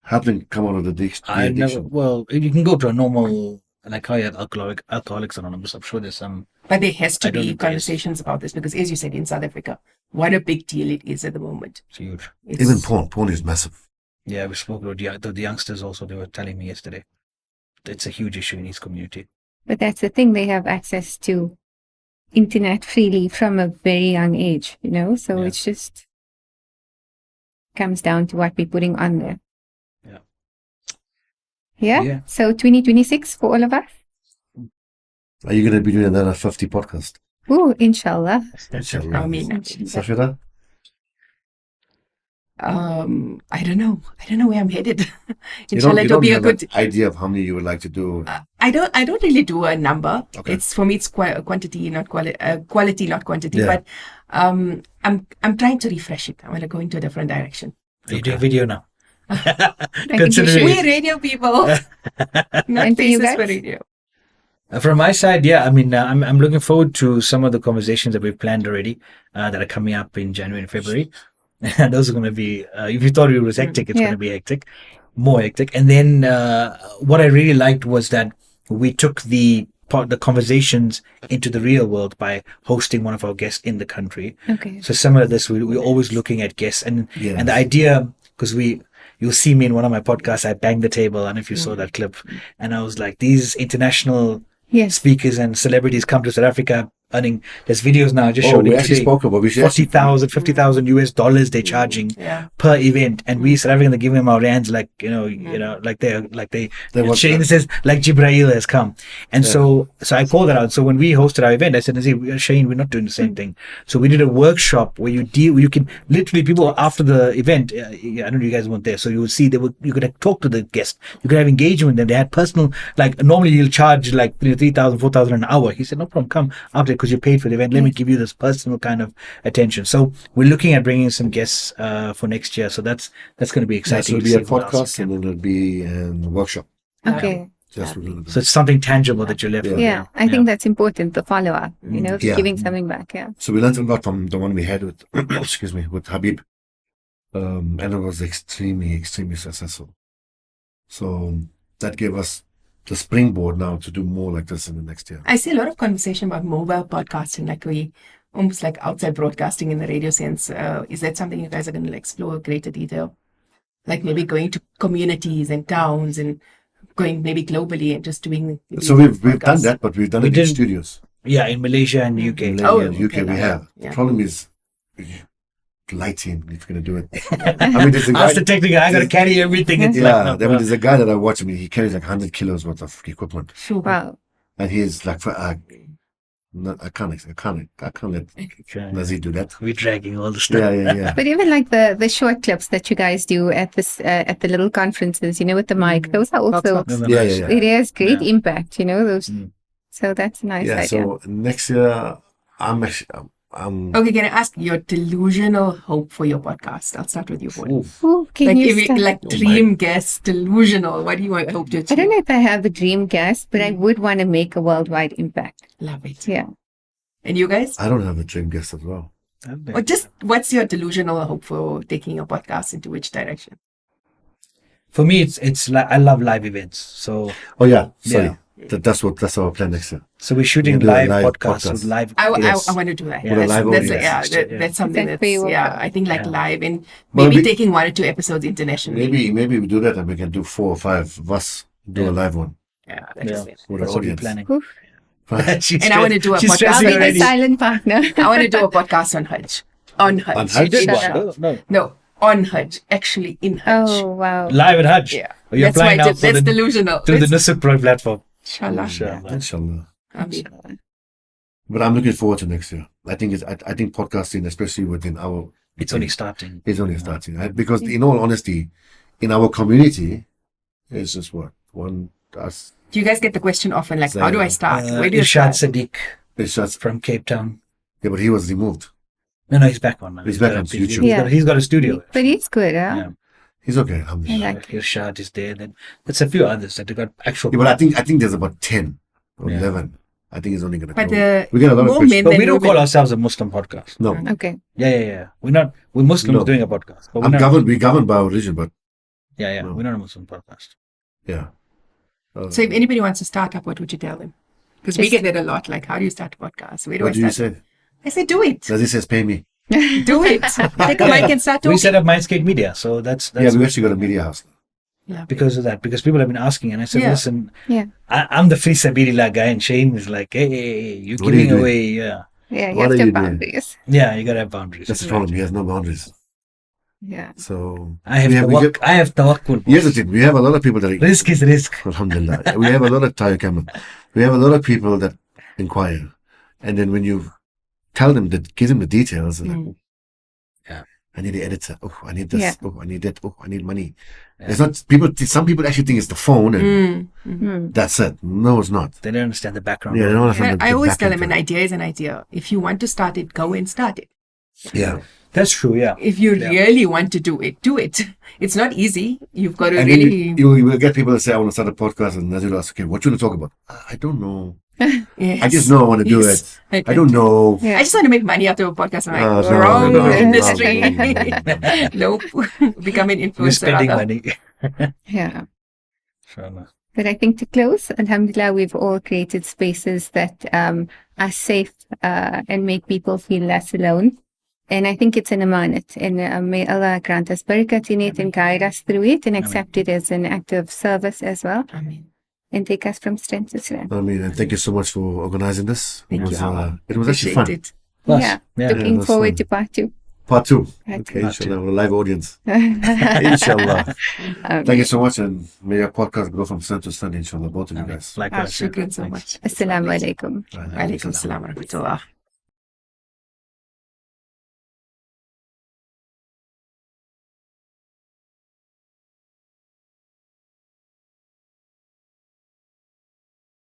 Help them come out of the addiction. Well, you can go to a normal like how you had Alcoholics Anonymous. I'm sure there's some. But there has to I don't be think there is. conversations about this because, as you said, in South Africa, what a big deal it is at the moment. It's huge. Even porn is massive. Yeah, we spoke about the youngsters also. They were telling me yesterday. It's a huge issue in his community. But that's the thing, they have access to internet freely from a very young age, so Yeah. it's just comes down to what we're putting on there. Yeah. Yeah. So 2026 for all of us. Are you going to be doing another 50 podcast? Ooh, inshallah. Inshallah. I mean, Safira? I don't know. I don't know where I'm headed. You Inshallah, it'll don't be a have good. an idea of how many you would like to do. I don't really do a number. Okay. It's for me, it's quantity, not quality. Quality, not quantity. Yeah. But I'm trying to refresh it. I want to go into a different direction. Are you doing video now? I think you Considering- should. We're radio people, not And for you faces guys? for radio. From my side, yeah, I mean, I'm looking forward to some of the conversations that we've planned already that are coming up in January and February. And those are going to be, if you thought it was hectic, it's Yeah. going to be hectic, more hectic. And then what I really liked was that we took the conversations into the real world by hosting one of our guests in the country. Okay. So similar to this, we're always looking at guests, and Yes. and the idea, because you'll see me in one of my podcasts, I banged the table, and if you saw that clip, and I was like, these international Yes. speakers and celebrities come to South Africa earning. There's videos now just Oh, showing we actually today, spoke about we should actually- $40,000, $50,000 they're charging Yeah. per event, and we South Africans are giving them our rands like like they want Shane that. says like Jibrail has come, and so I called that out. So when we hosted our event, I said, "See, Shane, we're not doing the same thing." So we did a workshop where you can literally people after the event. I know you guys weren't there, so you would see you could talk to the guest, you could have engagement with them. They had personal, like normally you'll charge like 3,000, 4,000 an hour. He said, "No problem, come after because you paid for the event. Let me give you this personal kind of attention." So we're looking at bringing some guests for next year. So that's going to be Yes, exciting. it'll to be a see what else we podcast can- and then it'll be a workshop. Okay. That's what we're going to do. So it's something tangible that you're left with. Yeah. I think that's important, the follow up, Yeah. giving something back. Yeah. So we learned a lot from the one we had with, excuse me, with Habib. And it was extremely, extremely successful. So that gave us the springboard now to do more like this in the next year. I see a lot of conversation about mobile podcasting, like we almost like outside broadcasting in the radio sense. Is that something you guys are going to explore in greater detail? Like maybe going to communities and towns and going maybe globally and just doing. So we've done podcasts. that, but we've done We it in didn't- studios. Yeah, in Malaysia and UK. In Oh, Malaysia, UK okay, we yeah. have. Yeah. The problem is lighting, if you're going to do it. I mean, there's a guy, That's the technical. I got to carry everything. It's yeah, like, I mean, there's a guy that I watch. I mean, he carries like 100 kilos worth of equipment. Sure. Wow. And he's like, no, I can't let Nazir do that. we're dragging all the stuff. Yeah. But even like the short clips that you guys do at the little conferences, with the mic, those are also Yeah. it has great Yeah. impact, those. Mm. So that's a nice Yeah, idea. so next year, I'm Okay, can I ask your delusional hope for your podcast? I'll start with you, Bonnie. Ooh, can Like, you if you, start? like dream guest, delusional. What do you hope to achieve? I don't know if I have the dream guest, but I would want to make a worldwide impact. Love it. Yeah. And you guys? I don't have a dream guest as well. Or just what's your delusional hope for taking your podcast into which direction? For me, it's like I love live events. So Oh yeah, sorry. Yeah. That's our plan next year. so we're shooting We'll do a live live podcasts podcast. with live. I Yes. want to do that. With a live that's, audience. that's something That's that's, where you work yeah, out. I think like Yeah. live and Well, maybe we- taking 1 or 2 episodes internationally. Maybe we do that and we can do 4 or 5 of us do a live one Yeah, Yeah, that's it. with that's the what we're audience. planning. Oof. She's And I want to do a she's podcast. I'll stressing be the already. silent partner. I want to do a podcast on Hajj. On Hajj. On Hajj? Did Shut what? up. No. No, on Hajj. Actually in Hajj. Oh, wow. Live at Hajj. Yeah. Oh, you're That's why applying now for that's the delusional. to the Nusuk Pro platform. Inshallah. Inshallah. Inshallah. Ameen. But I'm looking forward to next year. I think podcasting, especially within our, It's only starting. is only starting. Because in all honesty, in our community, it's just what one us. Do you guys get the question often like, how do I start? Where do you Irshad start? Sadiq It's just from Cape Town. yeah, but he was removed. No, he's back on now. He's back got on a- YouTube. Yeah. He's got a studio. But it's good, huh? Yeah. He's okay. I Alhamdulillah. like Irshad is there. Then there's a few others that they got actual. Yeah, but I think there's about 10 or Yeah. 11. I think it's only going to But grow. We get a lot of more questions. men But than we don't women. call ourselves a Muslim podcast. No, Okay. Yeah. We're Muslims No. doing a podcast. But I'm we're not, governed. We're governed by our religion, but Yeah. No. We're not a Muslim podcast. yeah. So if anybody wants to start up, what would you tell them? Because we get that a lot. Like, how do you start a podcast? Where do What I do you start? say? I say, do it. Does he says pay me? Do it. Take a mic and start talking. We set up Mindscaped Media, so that's Yeah, we actually got a media house. because of that. Because people have been asking, and I said, Yeah. listen, Yeah. I'm the free Sabilillah guy, and Shane is like, hey, you're What are you giving doing? away, yeah, Yeah, you What have are to you have doing? boundaries. yeah, you gotta have boundaries. That's the problem. He has no boundaries. Yeah. So I have tawakkul. here's the thing. We have a lot of people that Risk is risk. Alhamdulillah. We have a lot of We have a lot of people that inquire, and then when you tell them that, give them the details, they're like, Yeah. I need the editor. Oh, I need this. Yeah. Oh, I need that. Oh, I need money. It's not people. Some people actually think it's the phone, and that's it. No, it's not. They don't understand the background. Yeah, they don't understand And the I always back tell end them to an it. idea is an idea. If you want to start it, go and start it. Yeah. That's true. Yeah. If you really want to do it, do it. It's not easy. You've got to And then really. you will get people that say, I want to start a podcast, and Nazir will ask, okay, what you want to talk about? I don't know. Yes. I just know I want to do Yes. it. I don't know. Yeah. I just want to make money after a podcast. I'm like, No, wrong no, industry. no. Nope. Become an We're influencer. spending rather. money. Yeah. Inshallah. But I think to close, alhamdulillah, we've all created spaces that are safe and make people feel less alone. And I think it's an amanat. And may Allah grant us barakat in it and guide us through it and accept it as an act of service as well. Ameen. And take us from strength to strength. I mean, and thank you so much for organizing this. Thank you, Allah. It was actually Appreciate fun. it. Plus, Yeah. yeah. Looking that's forward fun. to part 2. Part 2. Part Okay, Part two. inshallah, a live audience. Inshallah. Thank you so much, and may your podcast go from strength to strength, inshallah, both of you guys. Likewise. Shukran so much. Assalamu alaikum. Alaikum salam wa rahmatullah.